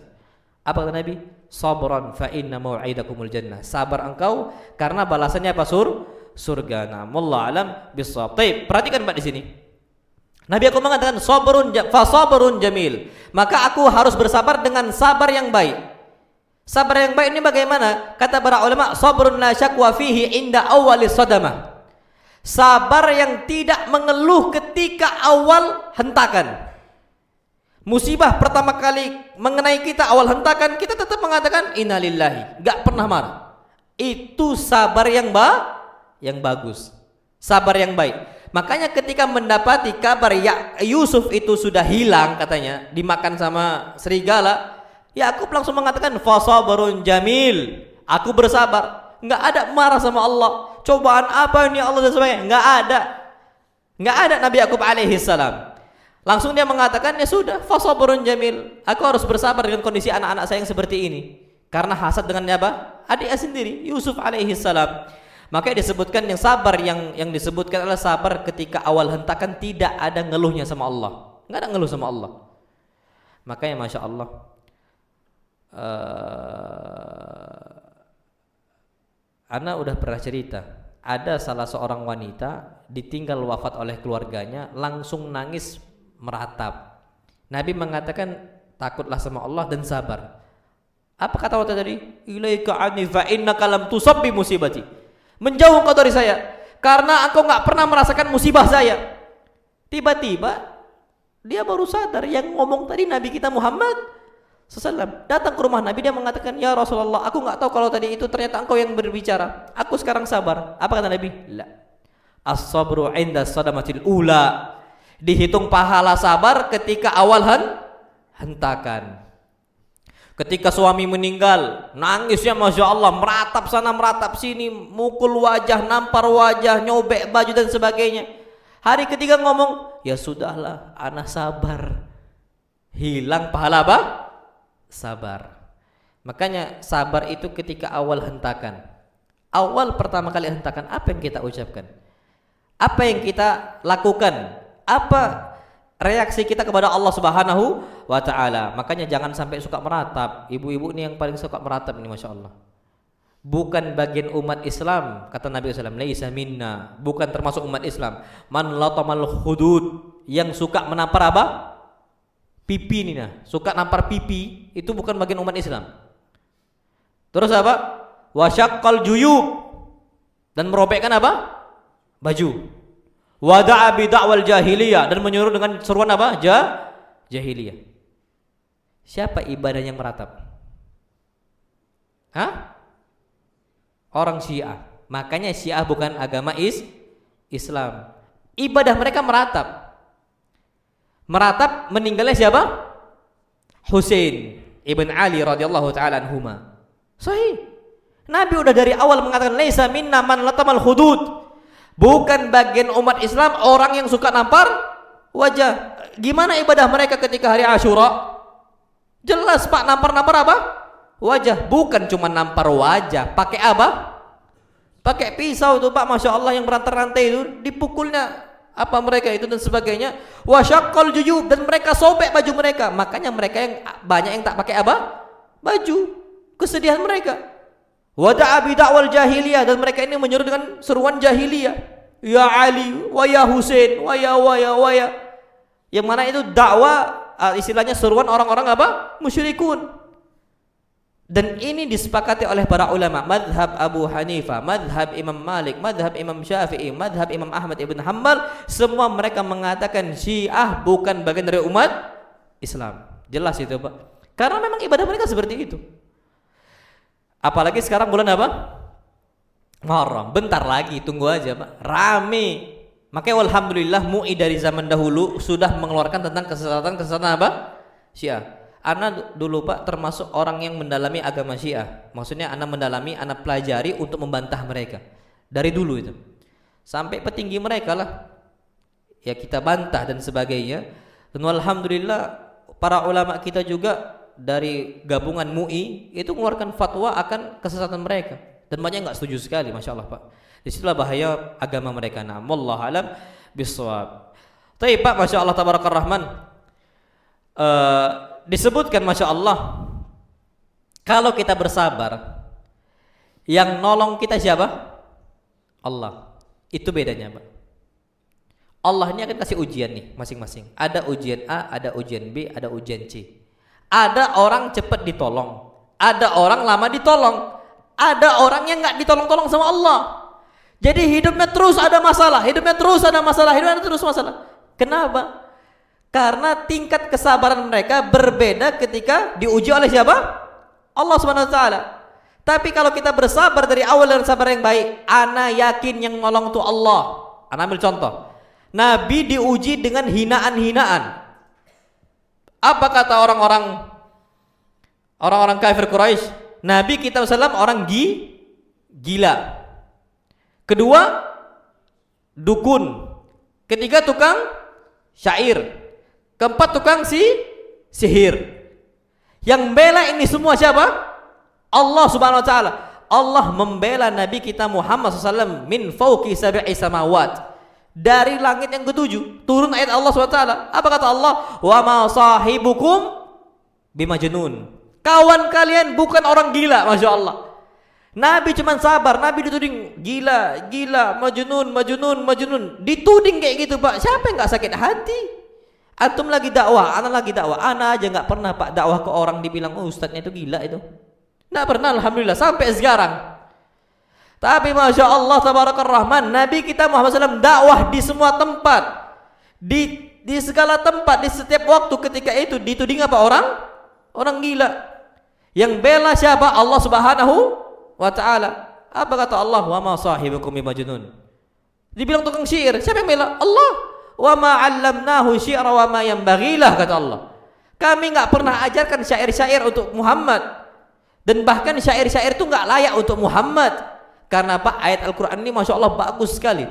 Apa kata Nabi? Sabran fa inna mau'idakumul jannah. Sabar engkau karena balasannya apa? Surga. Nah, wallahu alam bissawab. Baik, perhatikan Pak di sini. Nabi aku mengatakan sabrun jamil. Maka aku harus bersabar dengan sabar yang baik. Sabar yang baik ini bagaimana? Kata para ulama, sabrun la syakwa fihi inda awwalis sadamah. Sabar yang tidak mengeluh ketika awal hentakan. Musibah pertama kali mengenai kita, awal hentakan, kita tetap mengatakan innalillahi, enggak pernah marah. Itu sabar yang bagus. Sabar yang baik. Makanya ketika mendapati kabar Yusuf itu sudah hilang katanya, dimakan sama serigala, Yakub langsung mengatakan fasabarun jamil. Aku bersabar. Enggak ada marah sama Allah. Cobaan apa ini Allah dan sebagainya? Enggak ada Nabi Yakub alaihi salam. Langsung dia mengatakan, ya sudah, fasabrun jamil. Aku harus bersabar dengan kondisi anak-anak saya yang seperti ini. Karena hasad dengan apa? Adiknya sendiri, Yusuf alaihi salam. Makanya disebutkan yang sabar yang disebutkan adalah sabar ketika awal hentakan tidak ada ngeluhnya sama Allah. Enggak ada ngeluh sama Allah. Makanya Masya Allah, Ana udah pernah cerita, ada salah seorang wanita ditinggal wafat oleh keluarganya, langsung nangis meratap. Nabi mengatakan takutlah sama Allah dan sabar. Apa kata waktu tadi? Ilaika anni fa innaka lam tusab bi musibati. Menjauh engkau dari saya karena engkau enggak pernah merasakan musibah saya. Tiba-tiba dia baru sadar yang ngomong tadi Nabi kita Muhammad SAW. Datang ke rumah Nabi, dia mengatakan, ya Rasulullah, aku enggak tahu kalau tadi itu ternyata engkau yang berbicara. Aku sekarang sabar. Apa kata Nabi? La. As-sabru 'inda sadamatil ula. Dihitung pahala sabar ketika awal hentakan. Ketika suami meninggal, nangisnya Masya Allah, meratap sana meratap sini, mukul wajah, nampar wajah, nyobek baju dan sebagainya. Hari ketiga ngomong, ya sudahlah, ana sabar. Hilang pahala apa? Sabar. Makanya sabar itu ketika awal hentakan. Awal pertama kali hentakan, apa yang kita ucapkan? Apa yang kita lakukan? Apa reaksi kita kepada Allah Subhanahu wa ta'ala? Makanya jangan sampai suka meratap. Ibu-ibu ini yang paling suka meratap ini, Masya Allah. bukan bagian umat Islam, kata Nabi SAW, laisa minna, bukan termasuk umat Islam, man latamal hudud, yang suka menampar apa? Pipi nih, nah, suka nampar pipi, itu bukan bagian umat Islam. Terus apa? Wasyaqqal juyub, dan merobekkan apa? Baju. Wada'a bi da'wal jahiliyah, dan menyuruh dengan seruan apa? Jahiliyah. Siapa ibadah yang meratap? Hah? Orang Syiah. Makanya Syiah bukan agama Islam. Ibadah mereka meratap. Meratap meninggalnya siapa? Husain ibn Ali radhiyallahu taala anhuma. Sahih. Nabi udah dari awal mengatakan laisa minna man latamal hudud. Bukan bagian umat Islam orang yang suka nampar wajah. Gimana ibadah mereka ketika hari Asyura? Jelas Pak, nampar-nampar apa? Wajah. Bukan cuma nampar wajah, pakai apa? Pakai pisau tuh Pak, Masya Allah, yang berantai-rantai itu, dipukulnya apa mereka itu dan sebagainya. Wasyaqqal juyub, dan mereka sobek baju mereka. Makanya mereka yang banyak yang tak pakai apa? Baju. Kesedihan mereka. Wada'a bi da'wal jahiliyah, dan mereka ini menyuruh dengan seruan jahiliyah. Ya Ali, wa ya Husain, wa ya. Yang mana itu dakwah, istilahnya seruan orang-orang apa? Musyrikun. Dan ini disepakati oleh para ulama, madhab Abu Hanifah, madhab Imam Malik, madhab Imam Syafi'i, madhab Imam Ahmad ibn Hanbal, semua mereka mengatakan Syiah bukan bagian dari umat Islam. Jelas itu Pak, karena memang ibadah mereka seperti itu. Apalagi sekarang bulan apa? Muharram, bentar lagi, tunggu aja Pak, rame. Makanya alhamdulillah MUI dari zaman dahulu sudah mengeluarkan tentang kesesatan apa? Syiah. Ana dulu Pak termasuk orang yang mendalami agama Syiah. Maksudnya ana mendalami, ana pelajari untuk membantah mereka. Dari dulu itu. Sampai petinggi mereka lah. Ya kita bantah dan sebagainya. Dan alhamdulillah para ulama kita juga dari gabungan MUI itu mengeluarkan fatwa akan kesesatan mereka. Dan banyak enggak setuju sekali, Masya Allah Pak. Disitulah bahaya agama mereka. Nah, wallahu alam bisawab. Tapi Pak, Masya Allah tabarakallah rahman. Disebutkan Masya Allah, kalau kita bersabar, yang nolong kita siapa? Allah. Itu bedanya Pak. Allah ini akan kasih ujian nih masing-masing. Ada ujian A, ada ujian B, ada ujian C. Ada orang cepat ditolong, ada orang lama ditolong, ada orang yang nggak ditolong-tolong sama Allah. Jadi hidupnya terus ada masalah, hidupnya terus ada masalah, hidupnya terus masalah. Kenapa? Karena tingkat kesabaran mereka berbeda ketika diuji oleh siapa? Allah Subhanahu wa taala. Tapi kalau kita bersabar dari awal dan sabar yang baik, ana yakin yang nolong itu Allah. Ana ambil contoh. Nabi diuji dengan hinaan-hinaan. Apa kata orang-orang kafir Quraisy? Nabi kita SAW orang gila. Kedua, dukun. Ketiga, tukang syair. Keempat, tukang sihir. Yang bela ini semua siapa? Allah Subhanahu wa taala. Allah membela Nabi kita Muhammad SAW min fauqi sab'i samawat, dari langit yang ketujuh turun ayat Allah Subhanahu wa taala. Apa kata Allah? Wa ma sahibukum bimajnun. Kawan kalian bukan orang gila, Masya Allah. Nabi cuma sabar, Nabi dituding gila, majnun. Dituding kayak gitu Pak. Siapa yang gak sakit hati? Antum lagi dakwah, ana lagi dakwah. Ana aja nggak pernah Pak dakwah ke orang dibilang ustadznya itu gila itu. Nggak pernah, alhamdulillah sampai sekarang. Tapi Masya Allah tabarakallah rahman, Nabi kita Muhammad SAW dakwah di semua tempat, di segala tempat, di setiap waktu. Ketika itu dituding apa? Orang gila. Yang bela siapa? Allah Subhanahu wa taala. Apa kata Allah? Wa ma sahibukum bimajnun. Dibilang tukang syair, siapa yang bela? Allah. Wa ma 'allamnahu syi'ra wa ma yanbaghilah, kata Allah. Kami enggak pernah ajarkan syair-syair untuk Muhammad, dan bahkan syair-syair itu enggak layak untuk Muhammad. Karena Pak, ayat Al-Qur'an ini Masya Allah bagus sekali.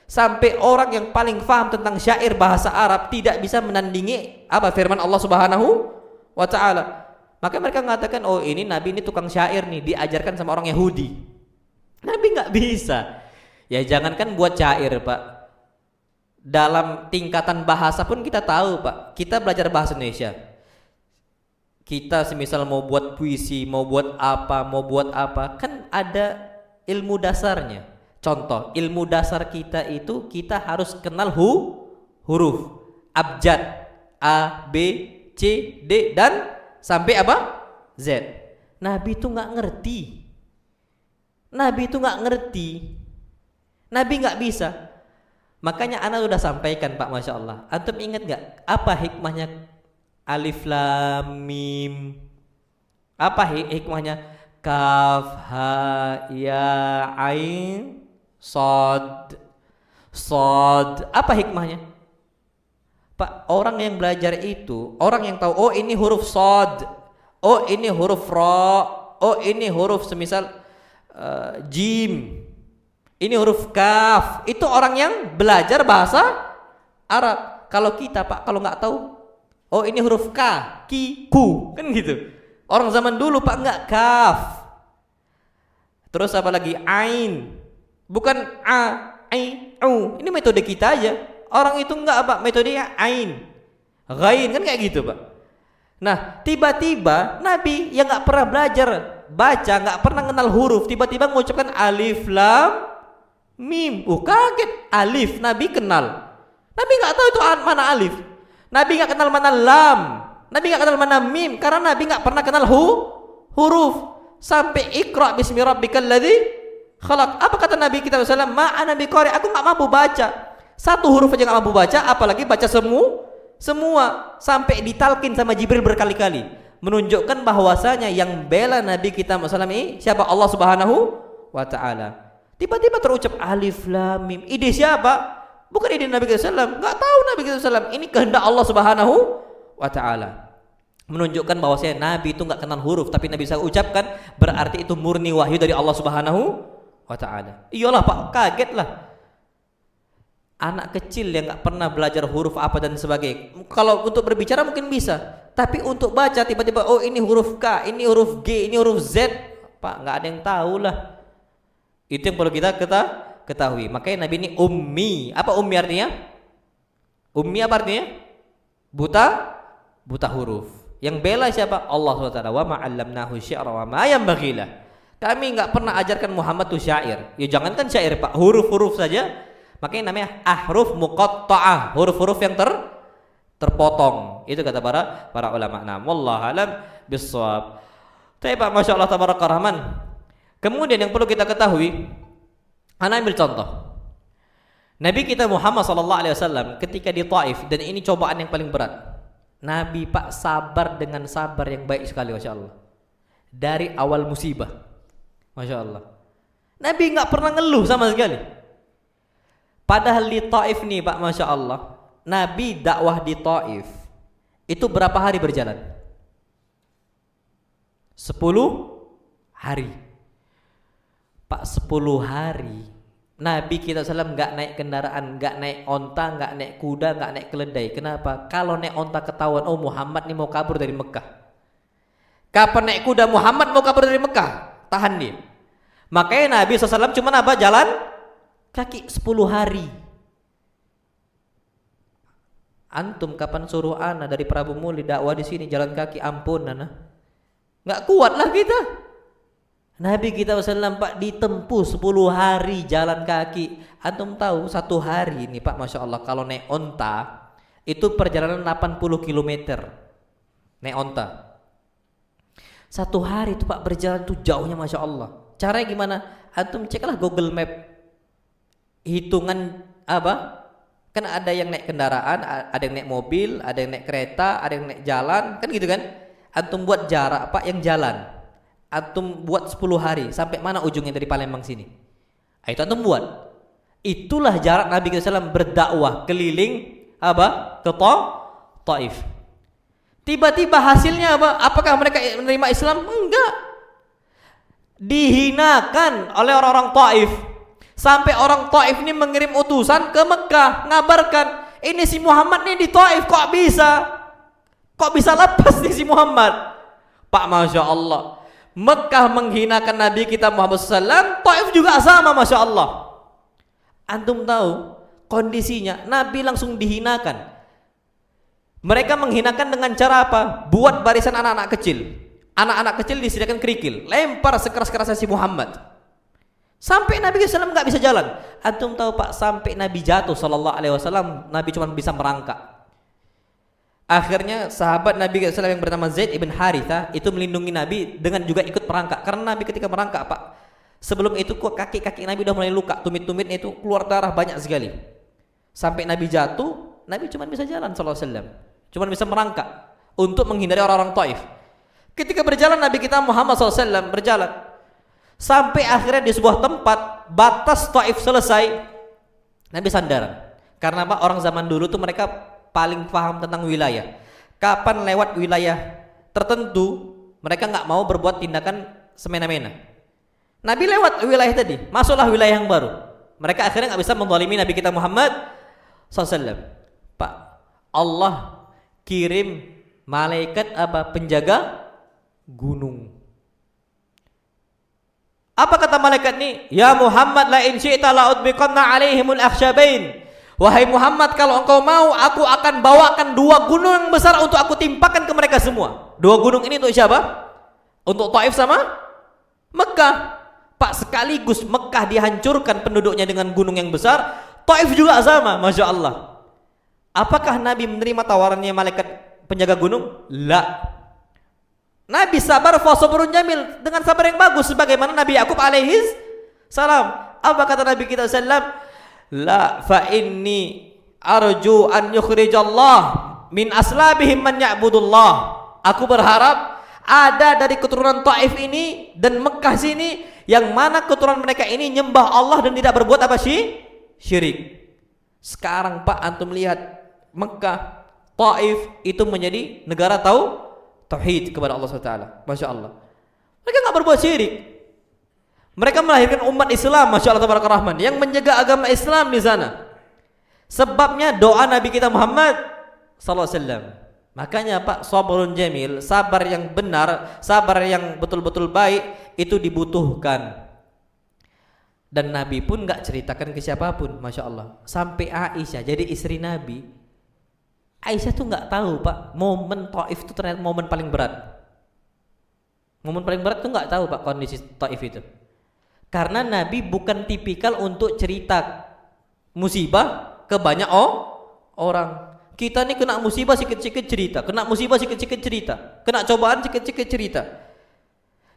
Sampai orang yang paling paham tentang syair bahasa Arab tidak bisa menandingi apa firman Allah Subhanahu wa taala. Maka mereka mengatakan, oh ini Nabi ini tukang syair nih, diajarkan sama orang Yahudi. Nabi enggak bisa. Ya jangankan buat syair Pak, dalam tingkatan bahasa pun kita tahu Pak. Kita belajar bahasa Indonesia, kita semisal mau buat puisi, mau buat apa, kan ada ilmu dasarnya. Contoh, ilmu dasar kita itu kita harus kenal huruf abjad A, B, C, D dan sampai apa? Z. Nabi itu nggak ngerti. Nabi itu nggak ngerti. Nabi nggak bisa. Makanya ana sudah sampaikan Pak, Masya Allah. Antum ingat nggak apa hikmahnya alif lam mim? Apa hikmahnya kaf ha ya ain sod sod? Apa hikmahnya? Pak, orang yang belajar itu orang yang tahu, oh ini huruf sod, oh ini huruf ro, oh ini huruf semisal jim, ini huruf kaf. Itu orang yang belajar bahasa Arab. Kalau kita Pak, kalau nggak tahu, oh ini huruf K, ki, ku, kan gitu. Orang zaman dulu Pak nggak kaf. Terus apa lagi? Ain. Bukan a, ai, u. Ini metode kita aja. Orang itu nggak apa, metodenya ain, ghain, kan kayak gitu Pak. Nah, tiba-tiba Nabi yang nggak pernah belajar baca, nggak pernah kenal huruf, tiba-tiba mengucapkan alif lam mim. Kaget. Alif Nabi kenal. Nabi nggak tahu itu mana alif. Nabi nggak kenal mana lam. Nabi nggak kenal mana mim karena Nabi nggak pernah kenal huruf. Sampai ikra bismi rabbikal ladzi khalaq. Apa kata Nabi kita sallallahu alaihi wasallam? Ma ana biqari, aku nggak mampu baca. Satu huruf aja nggak mampu baca, apalagi baca semua. Sampai ditalkin sama Jibril berkali-kali, menunjukkan bahwasanya yang bela Nabi kita sallallahu alaihi wasallam siapa? Allah Subhanahu wa taala. Tiba-tiba terucap alif lam mim. Ide siapa? Bukan ide Nabi kita sallallahu alaihi wasallam. Enggak tahu Nabi kita sallallahu alaihi wasallam. Ini kehendak Allah Subhanahu wa taala. Menunjukkan bahwasanya Nabi itu enggak kenal huruf, tapi Nabi bisa ucapkan, berarti itu murni wahyu dari Allah Subhanahu wa taala. Iyalah Pak, kagetlah. Anak kecil yang enggak pernah belajar huruf apa dan sebagainya. Kalau untuk berbicara mungkin bisa, tapi untuk baca tiba-tiba oh ini huruf K, ini huruf G, ini huruf Z, Pak, enggak ada yang tahu lah. Itu yang perlu kita ketahui. Makanya Nabi ini ummi. Apa ummi artinya? Ummi apa artinya? Buta huruf. Yang bela siapa? Allah SWT. Wa ma'allamnahu syi'ra wa ma yanbaghi lah. Kami enggak pernah ajarkan Muhammad itu syair. Ya jangankan syair Pak, huruf-huruf saja. Makanya namanya ahruf muqatta'ah, huruf-huruf yang terpotong. Itu kata para ulama. Nah, wallahu alam bissawab. Tapi Pak, Masya Allah tabaraka rahman. Kemudian yang perlu kita ketahui, ana ambil contoh. Nabi kita Muhammad sallallahu alaihi wasallam ketika di Taif, dan ini cobaan yang paling berat. Nabi Pak sabar dengan sabar yang baik sekali, Masya Allah. Dari awal musibah, Masya Allah. Nabi nggak pernah ngeluh sama sekali. Padahal di Taif nih Pak, Masya Allah, Nabi dakwah di Taif itu berapa hari berjalan? 10 hari. Pak, 10 hari Nabi kita SAW nggak naik kendaraan, nggak naik onta, nggak naik kuda, nggak naik keledai. Kenapa? Kalau naik onta ketahuan, oh Muhammad nih mau kabur dari Mekah. Kapan naik kuda Muhammad mau kabur dari Mekah? Tahan dia. Makanya Nabi SAW cuma apa? Jalan kaki 10 hari. Antum kapan suruh ana dari Prabu Muli dakwah di sini jalan kaki, ampun ana. Nggak kuat lah kita. Nabi kita SAW Pak ditempuh 10 hari jalan kaki. Antum tahu 1 hari ini Pak, Masya Allah, kalau naik onta itu perjalanan 80 km naik onta. 1 hari itu Pak berjalan tuh jauhnya, Masya Allah. Caranya gimana? Antum ceklah Google Map, hitungan apa? Kan ada yang naik kendaraan, ada yang naik mobil, ada yang naik kereta, ada yang naik jalan, kan gitu kan? Antum buat jarak Pak yang jalan. Antum buat 10 hari, sampai mana ujungnya dari Palembang sini? Itu antum buat. Itulah jarak Nabi SAW berdakwah keliling apa? Ke Taif. Tiba-tiba hasilnya apa? Apakah mereka menerima Islam? Enggak. Dihinakan oleh orang-orang Taif. Sampai orang Taif ini mengirim utusan ke Mekah, ngabarkan, ini si Muhammad nih di Taif, kok bisa lepas nih si Muhammad? Pak, Masya Allah, Mekah menghinakan Nabi kita Muhammad SAW, Taif juga sama, Masya Allah. Antum tahu kondisinya, Nabi langsung dihinakan. Mereka menghinakan dengan cara apa? Buat barisan anak-anak kecil. Anak-anak kecil disediakan kerikil, lempar sekeras-kerasnya si Muhammad. Sampai Nabi SAW nggak bisa jalan. Antum tahu Pak, sampai Nabi jatuh sallallahu alaihi wasallam, Nabi cuma bisa merangkak. Akhirnya sahabat Nabi SAW yang bernama Zaid ibn Haritha itu melindungi Nabi dengan juga ikut merangkak. Karena Nabi ketika merangkak Pak, sebelum itu kok kaki-kaki Nabi udah mulai luka, tumit-tumitnya itu keluar darah banyak sekali. Sampai Nabi jatuh, Nabi cuma bisa jalan sallallahu alaihi wasallam, cuma bisa merangkak untuk menghindari orang-orang Taif. Ketika berjalan Nabi kita Muhammad SAW berjalan sampai akhirnya di sebuah tempat batas Taif selesai, Nabi sandaran. Karena Pak, orang zaman dulu tuh mereka paling paham tentang wilayah. Kapan lewat wilayah tertentu, mereka nggak mau berbuat tindakan semena-mena. Nabi lewat wilayah tadi, masuklah wilayah yang baru. Mereka akhirnya nggak bisa menzalimi Nabi kita Muhammad SAW. Pak, Allah kirim malaikat apa? Penjaga gunung. Apa kata malaikat ini? Ya Muhammad, la in syi'ta la udbiqanna alaihimul akhsyabain. Wahai Muhammad, kalau engkau mau, aku akan bawakan 2 gunung yang besar untuk aku timpakan ke mereka semua. 2 gunung ini untuk siapa? Untuk Taif sama Mekah. Pak, sekaligus Mekah dihancurkan penduduknya dengan gunung yang besar, Taif juga sama, Masya Allah. Apakah Nabi menerima tawarannya malaikat penjaga gunung? La. Nabi sabar fasabrun jamil, dengan sabar yang bagus sebagaimana Nabi Yakub alaihis salam. Apa kata Nabi kita sallam? La fa inni arju an yukhrijallah min aslabihim man ya'budullah. Aku berharap ada dari keturunan Taif ini dan Mekah sini yang mana keturunan mereka ini nyembah Allah dan tidak berbuat apa sih? Syirik. Sekarang Pak, antum lihat Mekah, Taif itu menjadi negara tauhid kepada Allah SWT. Masya Allah. Mereka nggak berbuat syirik. Mereka melahirkan umat Islam, Masya Allah Tabaraka Rahman, yang menjaga agama Islam di sana. Sebabnya doa Nabi kita Muhammad sallallahu alaihi wasallam. Makanya Pak, sabrun jamil, sabar yang benar, sabar yang betul-betul baik itu dibutuhkan. Dan Nabi pun nggak ceritakan ke siapapun, Masya Allah. Sampai Aisyah jadi istri Nabi, Aisyah tuh nggak tahu Pak, momen Taif itu ternyata momen paling berat. Momen paling berat tuh nggak tahu Pak kondisi Taif itu. Karena Nabi bukan tipikal untuk cerita musibah ke banyak orang. Kita nih kena musibah sikit-sikit cerita, kena musibah sikit-sikit cerita, kena cobaan sikit-sikit cerita.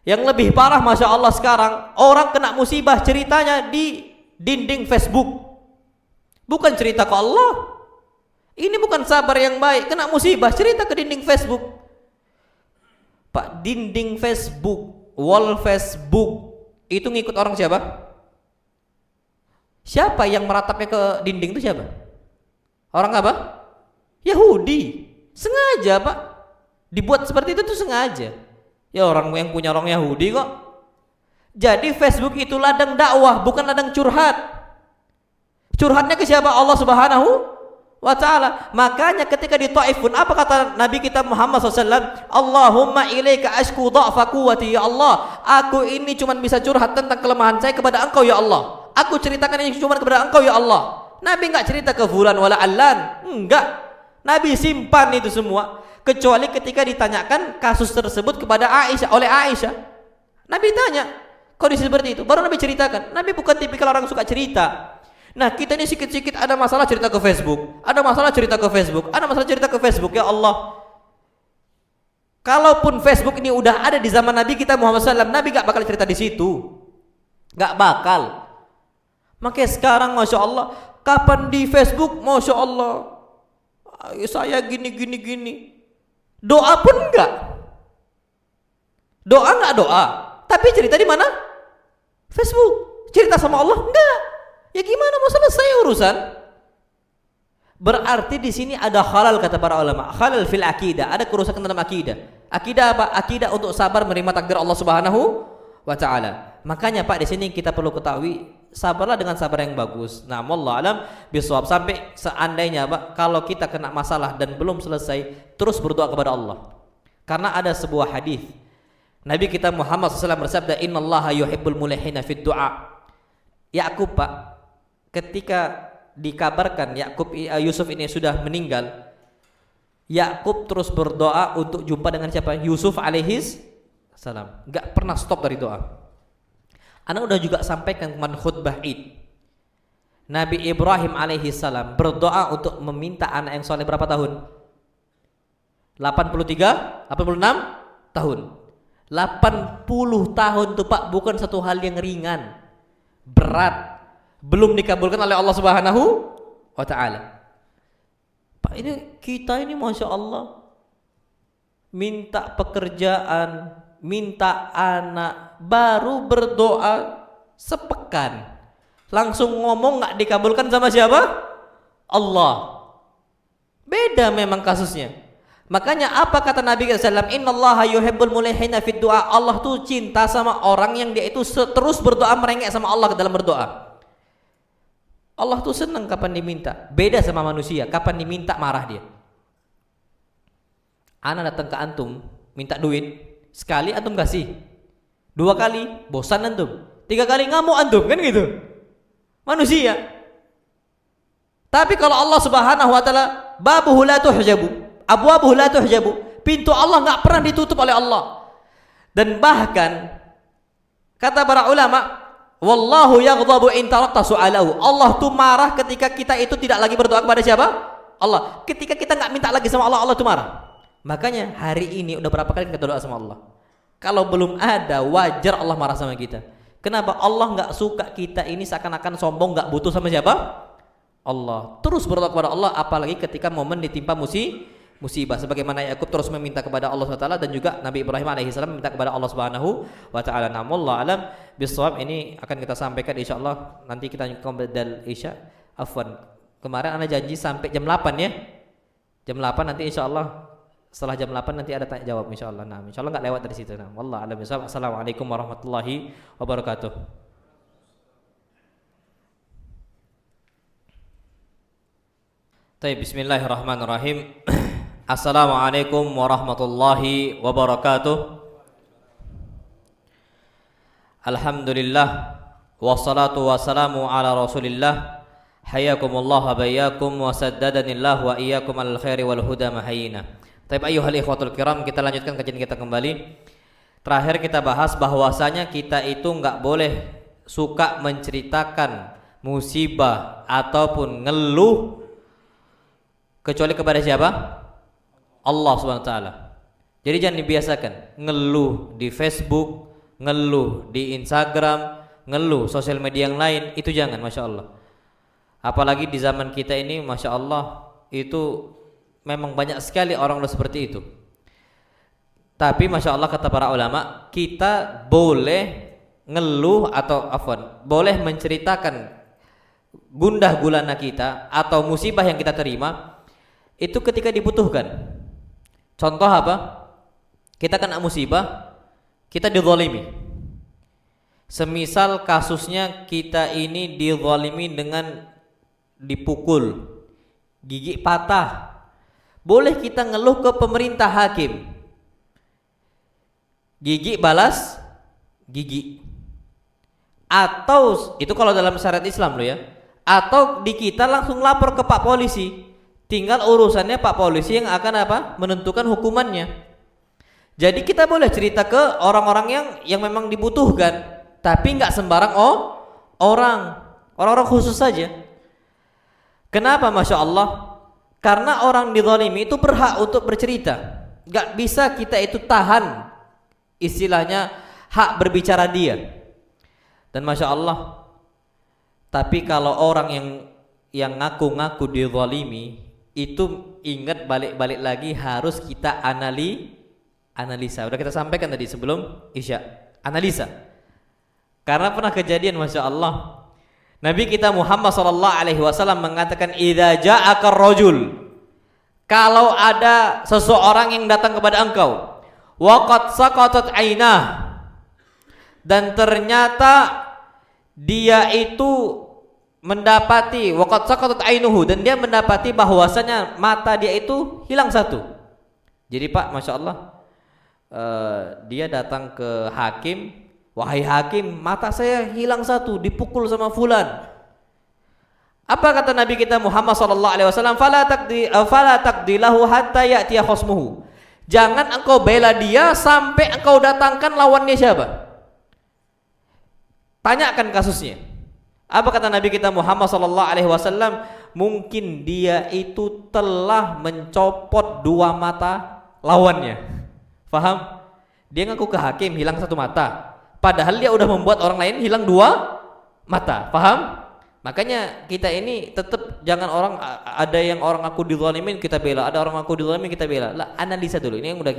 Yang lebih parah Masya Allah sekarang, orang kena musibah ceritanya di dinding Facebook, bukan cerita ke Allah. Ini bukan sabar yang baik, kena musibah cerita ke dinding Facebook. Pak, dinding Facebook, wall Facebook itu ngikut orang siapa? Siapa yang meratapnya ke dinding itu siapa? Orang apa? Yahudi. Sengaja Pak, dibuat seperti itu tuh sengaja. Ya orang yang punya orang Yahudi kok. Jadi Facebook itu ladang dakwah, bukan ladang curhat. Curhatnya ke siapa? Allah Subhanahu wa ta'ala. Makanya ketika di Taif pun apa kata Nabi kita Muhammad SAW? Allahumma ilaika ashku dha'fa quwwati, ya Allah, aku ini cuma bisa curhat tentang kelemahan saya kepada engkau ya Allah. Aku ceritakan ini cuma kepada engkau ya Allah. Nabi enggak cerita ke fulan wala allan, enggak. Nabi simpan itu semua, kecuali ketika ditanyakan kasus tersebut kepada Aisyah, oleh Aisyah. Nabi tanya kondisi seperti itu, baru Nabi ceritakan. Nabi bukan tipikal orang suka cerita. Nah, kita ini sikit-sikit ada masalah cerita ke Facebook, ada masalah cerita ke Facebook, ada masalah cerita ke Facebook. Ya Allah, kalaupun Facebook ini udah ada di zaman Nabi kita Muhammad SAW, Nabi gak bakal cerita di situ, gak bakal. Makanya sekarang Masya Allah, kapan di Facebook, Masya Allah, saya gini, doa pun enggak, doa, tapi cerita di mana? Facebook. Cerita sama Allah enggak. Ya gimana mau selesai urusan? Berarti di sini ada halal kata para ulama, halal fil akidah, ada kerusakan dalam akidah. Akidah apa? Akidah untuk sabar menerima takdir Allah Subhanahu wa taala. Makanya Pak, di sini kita perlu ketahui, sabarlah dengan sabar yang bagus. Nah, wallahu alam bisawab. Sampai seandainya Pak, kalau kita kena masalah dan belum selesai, terus berdoa kepada Allah. Karena ada sebuah hadis Nabi kita Muhammad SAW bersabda, innallaha yuhibbul mulihina fid du'a. Yakub Pak, ketika dikabarkan Yusuf ini sudah meninggal, Yakub terus berdoa untuk jumpa dengan siapa? Yusuf alaihis salam. Enggak pernah stop dari doa. Ana udah juga sampaikan kemarin khutbah Id. Nabi Ibrahim alaihi salam berdoa untuk meminta anak yang soleh berapa tahun? 86 tahun. 80 tahun tuh Pak, bukan satu hal yang ringan. Berat. Belum dikabulkan oleh Allah Subhanahu wa taala. Pak, ini kita ini Masya Allah minta pekerjaan, minta anak, baru berdoa sepekan langsung ngomong nggak dikabulkan sama siapa? Allah. Beda memang kasusnya. Makanya apa kata Nabi SAW? Innallaha yuhibbul mulihina fid du'a. Allah tuh cinta sama orang yang dia itu terus berdoa, merengek sama Allah dalam berdoa. Allah tuh senang kapan diminta. Beda sama manusia, kapan diminta marah dia. Ana datang ke antum minta duit, sekali antum kasih, 2 kali bosan antum, 3 kali ngamuk antum, kan gitu manusia. Tapi kalau Allah Subhanahu wa taala, babuhu la tuhjabu, abwabuhu la tuhjabu, pintu Allah enggak pernah ditutup oleh Allah. Dan bahkan kata para ulama, wallahu yaghdabu in tarakta su'alahu. Allah tuh marah ketika kita itu tidak lagi berdoa kepada siapa? Allah. Ketika kita enggak minta lagi sama Allah, Allah tuh marah. Makanya hari ini udah berapa kali kita doa sama Allah? Kalau belum ada, wajar Allah marah sama kita. Kenapa? Allah nggak suka kita ini seakan-akan sombong, nggak butuh sama siapa? Allah. Terus berdoa kepada Allah, apalagi ketika momen ditimpa musibah. Sebagaimana Yakub terus meminta kepada Allah SWT, dan juga Nabi Ibrahim alaihissalam meminta kepada Allah Subhanahu wa taala. Wallahu alam bisawab. Ini akan kita sampaikan insyaallah nanti kita komdal Isya. Afwan. Kemarin ana janji sampai jam 8 ya. Jam 8 nanti insyaallah. Setelah jam 8 nanti ada tanya jawab insyaallah. Nah, insyaallah enggak lewat dari situ. Nah, wallahu a'lam bishawab. Assalamualaikum warahmatullahi wabarakatuh. Baik, bismillahirrahmanirrahim. Assalamualaikum warahmatullahi wabarakatuh. Alhamdulillah wassalatu wassalamu ala Rasulillah. Hayyakumullah wa bayyakum wa saddadanillah wa iyyakum alal khairi wal huda mahayina. Tapi ayyuhal ikhwatul kiram, kita lanjutkan kajian kita kembali. Terakhir kita bahas bahwasanya kita itu enggak boleh suka menceritakan musibah ataupun ngeluh kecuali kepada siapa? Allah Subhanahu wa taala. Jadi jangan dibiasakan ngeluh di Facebook, ngeluh di Instagram, ngeluh sosial media yang lain, itu jangan, Masya Allah. Apalagi di zaman kita ini, Masya Allah, itu memang banyak sekali orang seperti itu. Tapi Masya Allah kata para ulama, kita boleh ngeluh atau boleh menceritakan gundah gulana kita atau musibah yang kita terima itu ketika dibutuhkan. Contoh apa? Kita kena musibah, kita dizalimi. Semisal kasusnya kita ini dizalimi dengan dipukul, gigi patah. Boleh kita ngeluh ke pemerintah hakim. Gigi balas gigi. Atau itu kalau dalam syariat Islam loh ya. Atau di kita langsung lapor ke Pak Polisi. Tinggal urusannya Pak Polisi yang akan menentukan hukumannya. Jadi kita boleh cerita ke orang-orang yang memang dibutuhkan, tapi nggak sembarang orang khusus saja. Kenapa? Masya Allah. Karena orang dizalimi itu berhak untuk bercerita. Gak bisa kita itu tahan istilahnya hak berbicara dia. Dan Masya Allah, tapi kalau orang yang ngaku-ngaku dizalimi, itu ingat balik-balik lagi harus kita analisa. Udah kita sampaikan tadi sebelum Isya. Analisa. Karena pernah kejadian Masya Allah, Nabi kita Muhammad SAW mengatakan, idza ja'aka rajul, kalau ada seseorang yang datang kepada engkau, waqad saqatat ainah, dan ternyata dia itu mendapati waqad saqatat ainuhu, dan dia mendapati bahwasanya mata dia itu hilang satu. Jadi Pak, Masya Allah, dia datang ke hakim, wahai hakim, mata saya hilang satu, dipukul sama fulan. Apa kata Nabi kita Muhammad SAW? Fala taqdi lahu hatta ya'tiya khosmuhu. Jangan engkau bela dia sampai engkau datangkan lawannya siapa. Tanyakan kasusnya. Apa kata Nabi kita Muhammad sallallahu alaihi wasallam? Mungkin dia itu telah mencopot dua mata lawannya. Faham? Dia ngaku ke hakim hilang satu mata, padahal dia udah membuat orang lain hilang dua mata. Paham? Makanya kita ini tetap jangan ada yang orang aku dizalimin kita bela, ada orang aku dizalimin kita bela. Lah, analisa dulu. Ini yang udah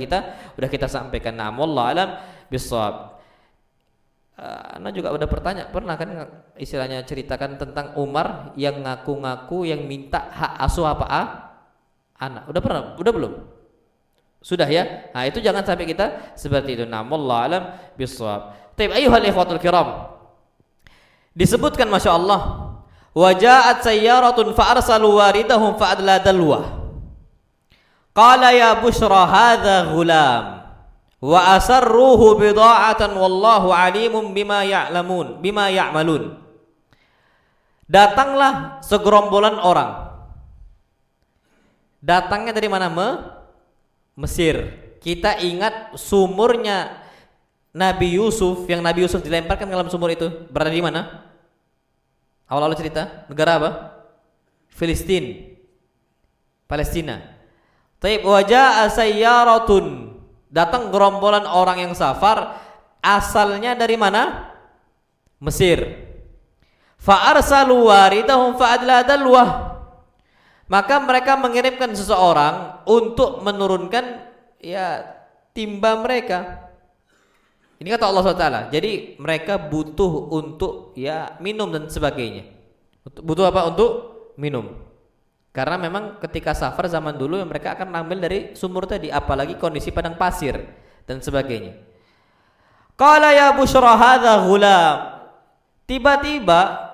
kita sampaikan. Nah, wallahu alam bissawab. Ana juga udah pernah kan istilahnya ceritakan tentang Umar yang ngaku-ngaku yang minta hak asuh anak. Udah pernah? Udah belum? Sudah ya? Nah, itu jangan sampai kita seperti itu. Nah, wallahu alam bissawab. Taib ayyuhal ikhwatul kiram. Disebutkan Masya Allah, waja'at sayyaratun fa'arsalu waridahum fa'adla dalwah. Qala ya Bushra hadha ghulam wa asarruhu bida'atan wallahu alimun bima ya'malun. Datanglah segerombolan orang. Datangnya dari mana? Mesir. Kita ingat sumurnya Nabi Yusuf, yang Nabi Yusuf dilemparkan ke dalam sumur itu berada di mana? Awal-awal cerita, negara apa? Palestina. Taib wajaa sayyaratun, datang gerombolan orang yang safar, asalnya dari mana? Mesir. Fa arsalu waridahum fa adla dalwah. Maka mereka mengirimkan seseorang untuk menurunkan timba mereka. Ini kata Allah SWT. Jadi mereka butuh untuk minum dan sebagainya. Butuh apa? Untuk minum. Karena memang ketika safar zaman dulu mereka akan ambil dari sumur tadi, apalagi kondisi padang pasir dan sebagainya. Qala ya Bushra hadza ghulam. Tiba-tiba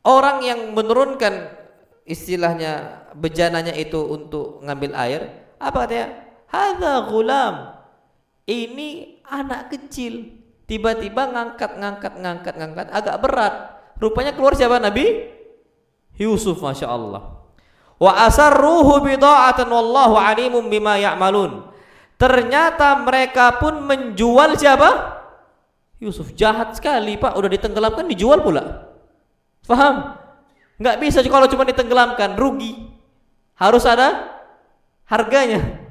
orang yang menurunkan istilahnya bejananya itu untuk ngambil air, apa katanya? Hadza ghulam. Ini anak kecil. Tiba-tiba ngangkat agak berat. Rupanya keluar siapa? Nabi Yusuf, Masya Allah. Wa asarruhu bida'atan wallahu alimun bima ya'malun. Ternyata mereka pun menjual siapa? Yusuf. Jahat sekali Pak, udah ditenggelamkan dijual pula. Faham? Nggak bisa kalau cuma ditenggelamkan, rugi. Harus ada harganya.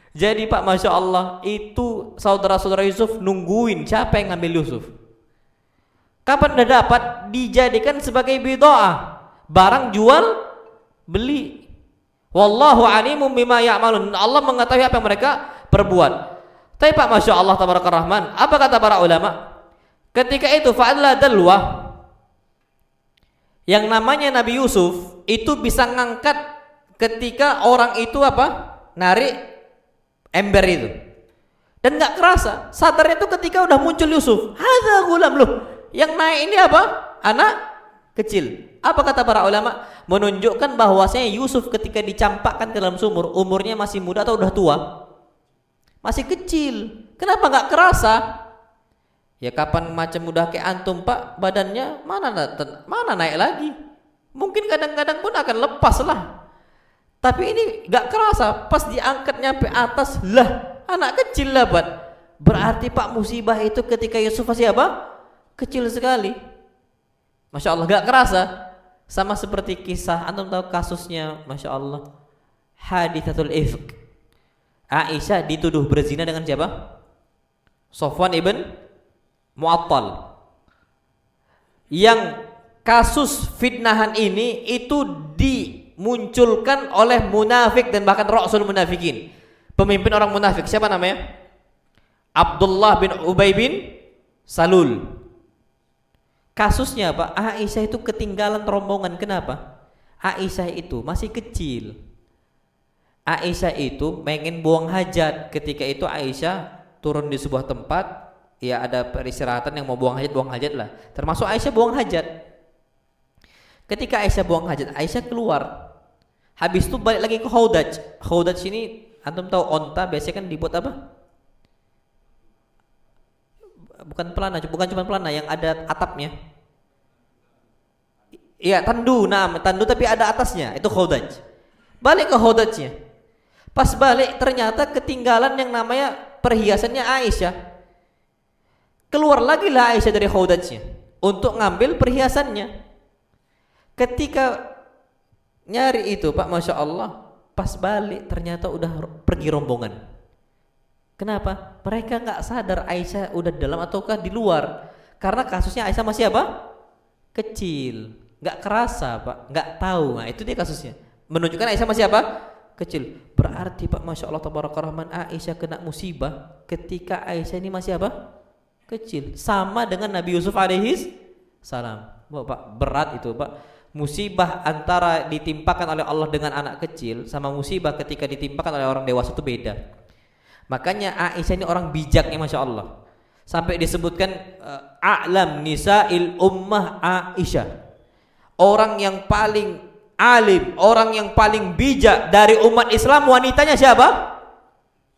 Jadi Pak, Masya Allah, itu saudara-saudara Yusuf nungguin siapa yang ngambil Yusuf. Kapan udah dapat, dijadikan sebagai bid'ah, barang jual beli. Wallahu alimun bima ya'malun. Allah mengetahui apa yang mereka perbuat. Tapi Pak, Masya Allah tabarakar rahman, apa kata para ulama? Ketika itu fa'adla dalwah, yang namanya Nabi Yusuf itu bisa ngangkat ketika orang itu narik ember itu, dan nggak kerasa. Sadarnya itu ketika udah muncul Yusuf. Hadza gulam, loh, yang naik ini apa? Anak kecil. Apa kata para ulama? Menunjukkan bahwasanya Yusuf ketika dicampakkan ke dalam sumur, umurnya masih muda atau udah tua? Masih kecil. Kenapa nggak kerasa? Ya kapan macam udah kayak antum Pak, badannya mana naik lagi? Mungkin kadang-kadang pun akan lepas lah. Tapi ini gak kerasa, pas diangkat nyampe atas, lah anak kecil lah Pak. Berarti Pak, musibah itu ketika Yusuf masih kecil sekali. Masya Allah, gak kerasa. Sama seperti kisah, antum tahu kasusnya, Masya Allah, hadithatul ifk. Aisyah dituduh berzina dengan siapa? Sofwan ibn Mu'attal. Yang kasus fitnahan ini itu dimunculkan oleh munafik dan bahkan Rasul munafikin, pemimpin orang munafik. Siapa namanya? Abdullah bin Ubay bin Salul. Kasusnya apa? Aisyah itu ketinggalan rombongan. Kenapa? Aisyah itu masih kecil. Aisyah itu pengen buang hajat. Ketika itu Aisyah turun di sebuah tempat, ya ada peristirahatan yang mau buang hajat lah. Termasuk Aisyah buang hajat. Ketika Aisyah buang hajat, Aisyah keluar. Habis itu balik lagi ke Khaudaj. Khaudaj ini antum tahu onta biasanya kan dibuat apa? Bukan cuma pelana yang ada atapnya. Iya, tandu tapi ada atasnya. Itu Khaudaj. Balik ke Khaudajnya. Pas balik ternyata ketinggalan yang namanya perhiasannya Aisyah. Keluar lagi lah Aisyah dari khaudajnya untuk ngambil perhiasannya. Ketika nyari itu Pak, Masya Allah, pas balik ternyata udah pergi rombongan. Kenapa? Mereka nggak sadar Aisyah udah di dalam ataukah di luar. Karena kasusnya Aisyah masih apa? Kecil, nggak kerasa Pak, nggak tahu. Nah itu dia kasusnya. Menunjukkan Aisyah masih apa? Kecil. Berarti Pak, Masya Allah Tabaraka Rahman, Aisyah kena musibah ketika Aisyah ini masih apa? Kecil. Sama dengan Nabi Yusuf alaihis salam. Pak, berat itu Pak. Musibah antara ditimpakan oleh Allah dengan anak kecil sama musibah ketika ditimpakan oleh orang dewasa itu beda. Makanya Aisyah ini orang bijaknya Masya Allah. Sampai disebutkan a'lam nisa'il ummah Aisyah. Orang yang paling alim, orang yang paling bijak dari umat Islam, wanitanya siapa?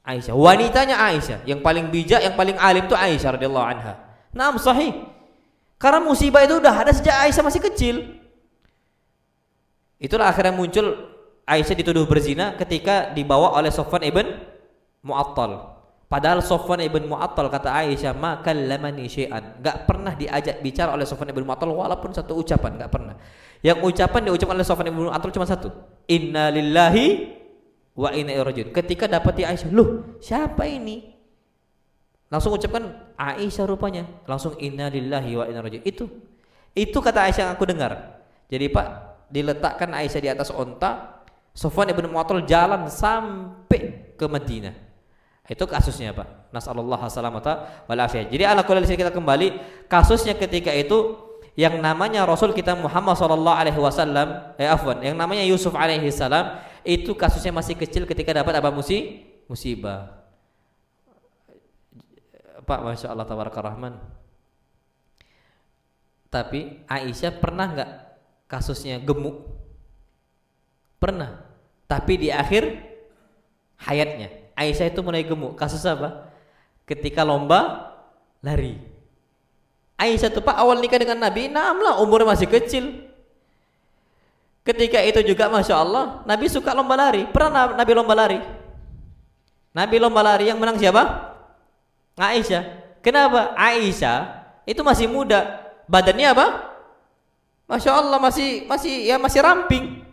Aisyah. Wanitanya Aisyah. Yang paling bijak, yang paling alim itu Aisyah radhiyallahu anha. Naam sahih. Karena musibah itu udah ada sejak Aisyah masih kecil. Itulah akhirnya muncul Aisyah dituduh berzina ketika dibawa oleh Sofwan ibn Mu'attal. Padahal Sofwan ibn Mu'attal, kata Aisyah, ma kallamani syai'an, enggak pernah diajak bicara oleh Sofwan ibn Mu'attal walaupun satu ucapan, enggak pernah. Yang ucapan diucapkan oleh Sofwan ibn Mu'attal cuma satu, inna lillahi wa inna ilaihi raji'un. Ketika dapati Aisyah, loh siapa ini? Langsung ucapkan Aisyah rupanya, langsung inna lillahi wa inna ilaihi raji'un. Itu kata Aisyah yang aku dengar. Jadi Pak, diletakkan Aisyah di atas onta, Sofwan ibn Mu'attal jalan sampai ke Madinah. Itu kasusnya Pak. Nasallallahu salamata wal afiyah. Jadi ala kulli kita kembali kasusnya ketika itu yang namanya Rasul kita Muhammad sallallahu alaihi wasallam, yang namanya Yusuf alaihi salam, itu kasusnya masih kecil ketika dapat apa? Musibah. Pak, Masya Allah tabaraka rahman. Tapi Aisyah pernah enggak kasusnya gemuk? Pernah. Tapi di akhir hayatnya Aisyah itu mulai gemuk. Kasus apa? Ketika lomba lari. Aisyah itu Pak awal nikah dengan Nabi, lah umurnya masih kecil. Ketika itu juga Masya Allah, Nabi suka lomba lari. Pernah Nabi lomba lari? Nabi lomba lari yang menang siapa? Aisyah. Kenapa? Aisyah itu masih muda. Badannya apa? Masya Allah masih ramping.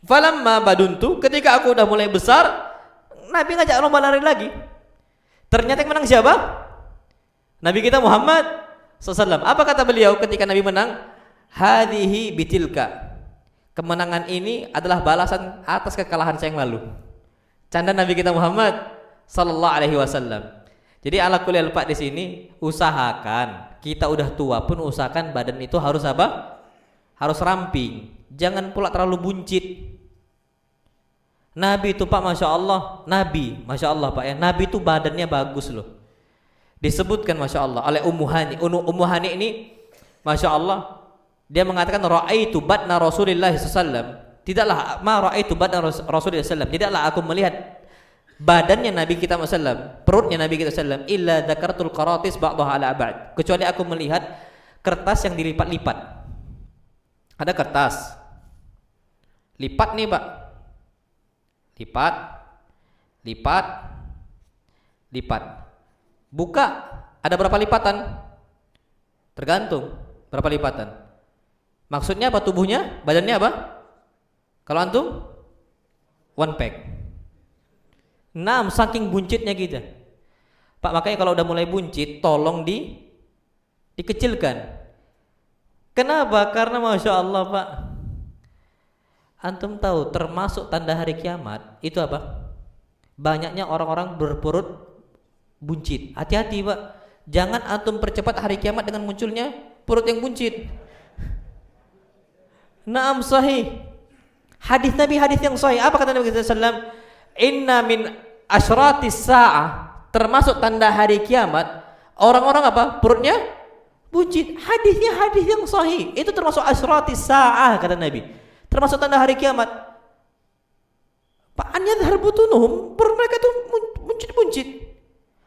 Falamma baduntu, ketika aku udah mulai besar, Nabi ngajak lomba lari lagi. Ternyata yang menang siapa? Nabi kita Muhammad SAW. Apa kata beliau ketika Nabi menang? Hadhihi bitilka. Kemenangan ini adalah balasan atas kekalahan saya yang lalu. Canda Nabi kita Muhammad sallallahu alaihi wasallam. Jadi ala kulli hal Pak, di sini usahakan kita udah tua pun usahakan badan itu harus apa? Harus ramping. Jangan pula terlalu buncit. Nabi itu Pak, Masya Allah, Masya Allah Pak ya, Nabi itu badannya bagus loh. Disebutkan Masya Allah oleh Ummu Hani ini, Masya Allah, dia mengatakan ra'aitu badna Rasulillah SAW. Tidaklah ra'aitu badna Rasulillah SAW. Tidaklah aku melihat badannya Nabi kita SAW, perutnya Nabi kita SAW, illa dzakartul qaratis ba'daha ala ba'd. Kecuali aku melihat kertas yang dilipat-lipat. Ada kertas lipat nih Pak. Lipat. Buka, ada berapa lipatan? Tergantung berapa lipatan. Maksudnya apa? Tubuhnya, badannya apa? Kalau antum one pack. 6, saking buncitnya kita. Pak, makanya kalau udah mulai buncit, tolong dikecilkan. Kenapa? Karena Masya Allah Pak, antum tahu termasuk tanda hari kiamat itu apa? Banyaknya orang-orang berperut buncit. Hati-hati Pak, jangan antum percepat hari kiamat dengan munculnya perut yang buncit. Naam sahih. Hadis Nabi, hadis yang sahih. Apa kata Nabi SAW? Inna min asyratis sa'ah, termasuk tanda hari kiamat, orang-orang apa? Perutnya buncit. Hadisnya hadis yang sahih. Itu termasuk asyratis sa'ah kata Nabi. Termasuk tanda hari kiamat. Pak, an yadhhar butunuhum, perut mereka itu buncit-buncit.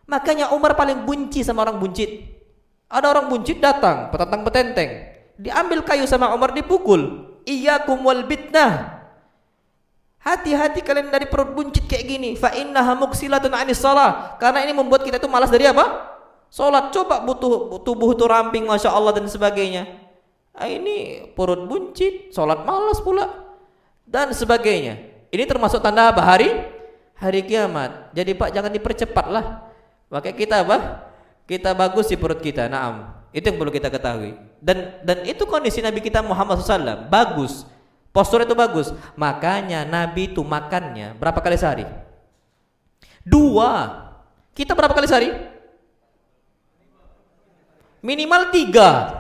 Makanya Umar paling bunci sama orang buncit. Ada orang buncit datang, petentang-petenteng, diambil kayu sama Umar, dipukul. Iyyakum wal bitnah. Hati-hati kalian dari perut buncit kayak gini. Fa innaha muksilatun 'anis shalah. Karena ini membuat kita itu malas dari apa? Salat. Coba butuh tubuh itu ramping Masya Allah dan sebagainya. Ini perut buncit, salat malas pula dan sebagainya. Ini termasuk tanda apa? Hari kiamat. Jadi Pak jangan dipercepatlah. Makanya kita apa? Kita bagus di perut kita. Naam. Itu yang perlu kita ketahui. Dan itu kondisi Nabi kita Muhammad SAW bagus. Postur itu bagus. Makanya Nabi itu makannya berapa kali sehari? 2. Kita berapa kali sehari? Minimal 3.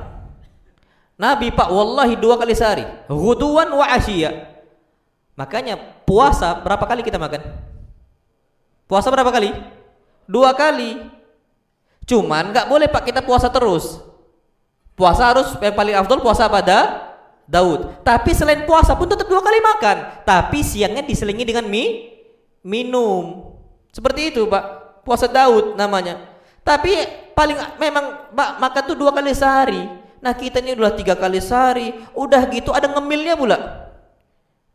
Nabi Pak wallahi 2 kali sehari. Ghuduwan wa asyiya. Makanya puasa berapa kali kita makan? Puasa berapa kali? 2 kali. Cuman nggak boleh Pak kita puasa terus. Puasa harus yang paling afdol puasa pada Daud. Tapi selain puasa pun tetap 2 kali makan. Tapi siangnya diselingi dengan minum. Seperti itu Pak. Puasa Daud namanya. Tapi paling memang Pak makan tuh 2 kali sehari. Nah kita ini udah 3 kali sehari. Udah gitu ada ngemilnya pula.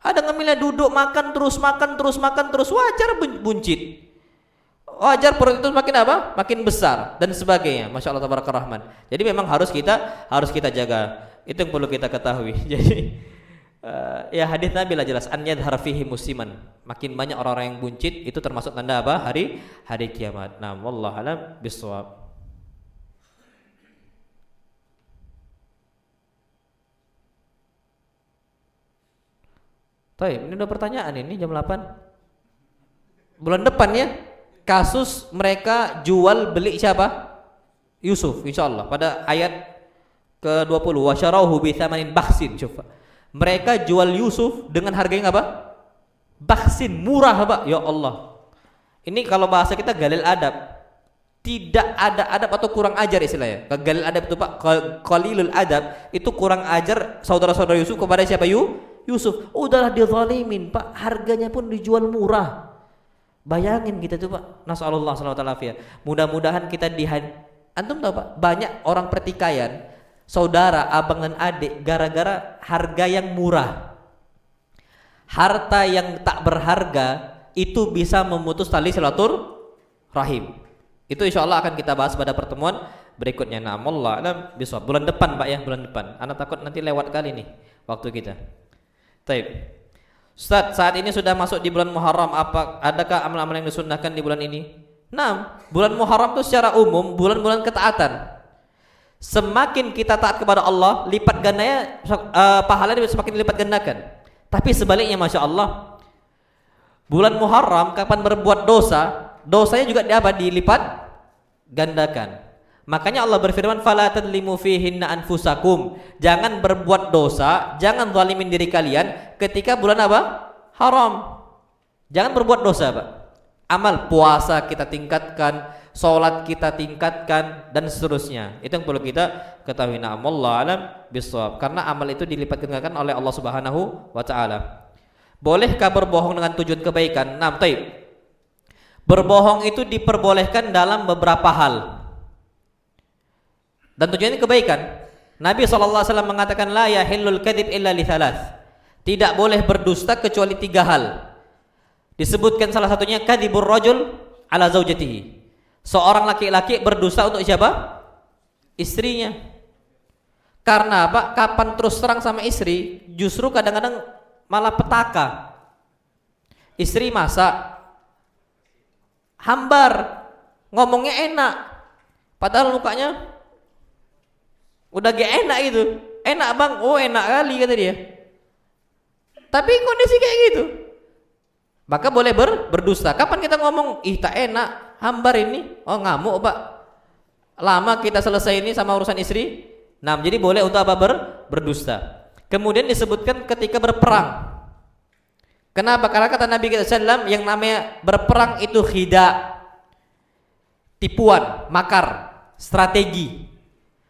Ada ngemilnya duduk makan terus. Wajar buncit. Wajar perut itu makin apa? Makin besar dan sebagainya. Masya Allah tabarakallah rahman. Jadi memang harus kita jaga. Itu yang perlu kita ketahui. Jadi ya hadis Nabi lah jelas an yadhhar fihi musiman. Makin banyak orang-orang yang buncit itu termasuk tanda apa? Hari kiamat. Nah, wallahu alam bissawab. Baik, ini udah pertanyaan ini jam 8. Bulan depan ya. Kasus mereka jual beli siapa? Yusuf insyaallah pada ayat ke-20 wasyarahu bi tsamanin bakhsin. Coba. Mereka jual Yusuf dengan harga yang apa? Bakhsin, murah Pak. Ya Allah. Ini kalau bahasa kita galil adab. Tidak ada adab atau kurang ajar istilahnya. Galil adab itu Pak, qalilul adab itu kurang ajar saudara-saudara Yusuf kepada siapa? Yusuf. Udahlah dizalimin Pak, harganya pun dijual murah. Bayangin kita tuh Pak. Nasallallahu alaihi wasallam. Mudah-mudahan kita antum tahu Pak, banyak orang pertikaian saudara, abang dan adik gara-gara harga yang murah. Harta yang tak berharga itu bisa memutus tali silaturahim. Itu insya Allah akan kita bahas pada pertemuan berikutnya. Na'amullah alam bisawab. Bulan depan Pak ya, bulan depan. Anak takut nanti lewat kali nih waktu kita. Taib. Ustaz, saat ini sudah masuk di bulan Muharram, adakah amal-amal yang disunnahkan di bulan ini? Nah, bulan Muharram itu secara umum bulan-bulan ketaatan. Semakin kita taat kepada Allah, lipat gandanya pahalanya semakin dilipat gandakan. Tapi sebaliknya Masya Allah, bulan Muharram kapan berbuat dosa, dosanya juga dilipat gandakan. Makanya Allah berfirman fala tadlimu fihinna anfusakum. Jangan berbuat dosa, jangan zalimin diri kalian ketika bulan apa? Haram. Jangan berbuat dosa, Pak. Amal puasa kita tingkatkan, salat kita tingkatkan dan seterusnya. Itu yang perlu kita ketahui. Na'amullah alam bisawab. Karena amal itu dilipat gandakan oleh Allah Subhanahu wa taala. Bolehkah berbohong dengan tujuan kebaikan? Nah, taib. Berbohong itu diperbolehkan dalam beberapa hal. Dan tujuannya kebaikan. Nabi SAW mengatakan la yahillul kadhib illa li thalath. Tidak boleh berdusta kecuali 3 hal. Disebutkan salah satunya kadhibur rajul ala zaujatihi. Seorang laki-laki berdusta untuk siapa? Istrinya. Karena apa? Kapan terus terang sama istri, justru kadang-kadang malah petaka. Istri masak, hambar, ngomongnya enak, padahal mukanya udah gak enak itu. Enak bang, oh enak kali kata dia. Tapi kondisi kayak gitu, maka boleh berdusta. Kapan kita ngomong, ih tak enak, hambar ini, oh ngamuk pak, lama kita selesai ini sama urusan istri. Nah jadi boleh untuk apa? Berdusta. Kemudian disebutkan ketika berperang. Kenapa? Karena kata Nabi SAW yang namanya berperang itu khida, tipuan, makar, strategi.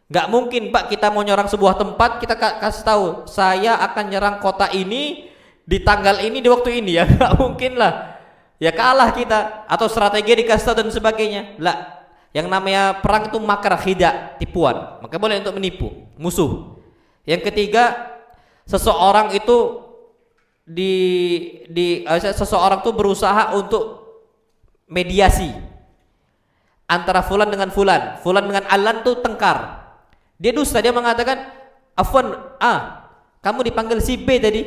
Gak mungkin pak kita mau nyerang sebuah tempat, kita kasih tahu saya akan nyerang kota ini di tanggal ini di waktu ini, ya gak mungkin lah, ya kalah kita. Atau strategi dikasih tahu dan sebagainya lah. Yang namanya perang itu makar, khida, tipuan, maka boleh untuk menipu musuh. Yang ketiga, seseorang itu seseorang tuh berusaha untuk mediasi antara fulan dengan fulan dengan alan tuh tengkar. Dia dusta, dia mengatakan, afwan, kamu dipanggil si B tadi.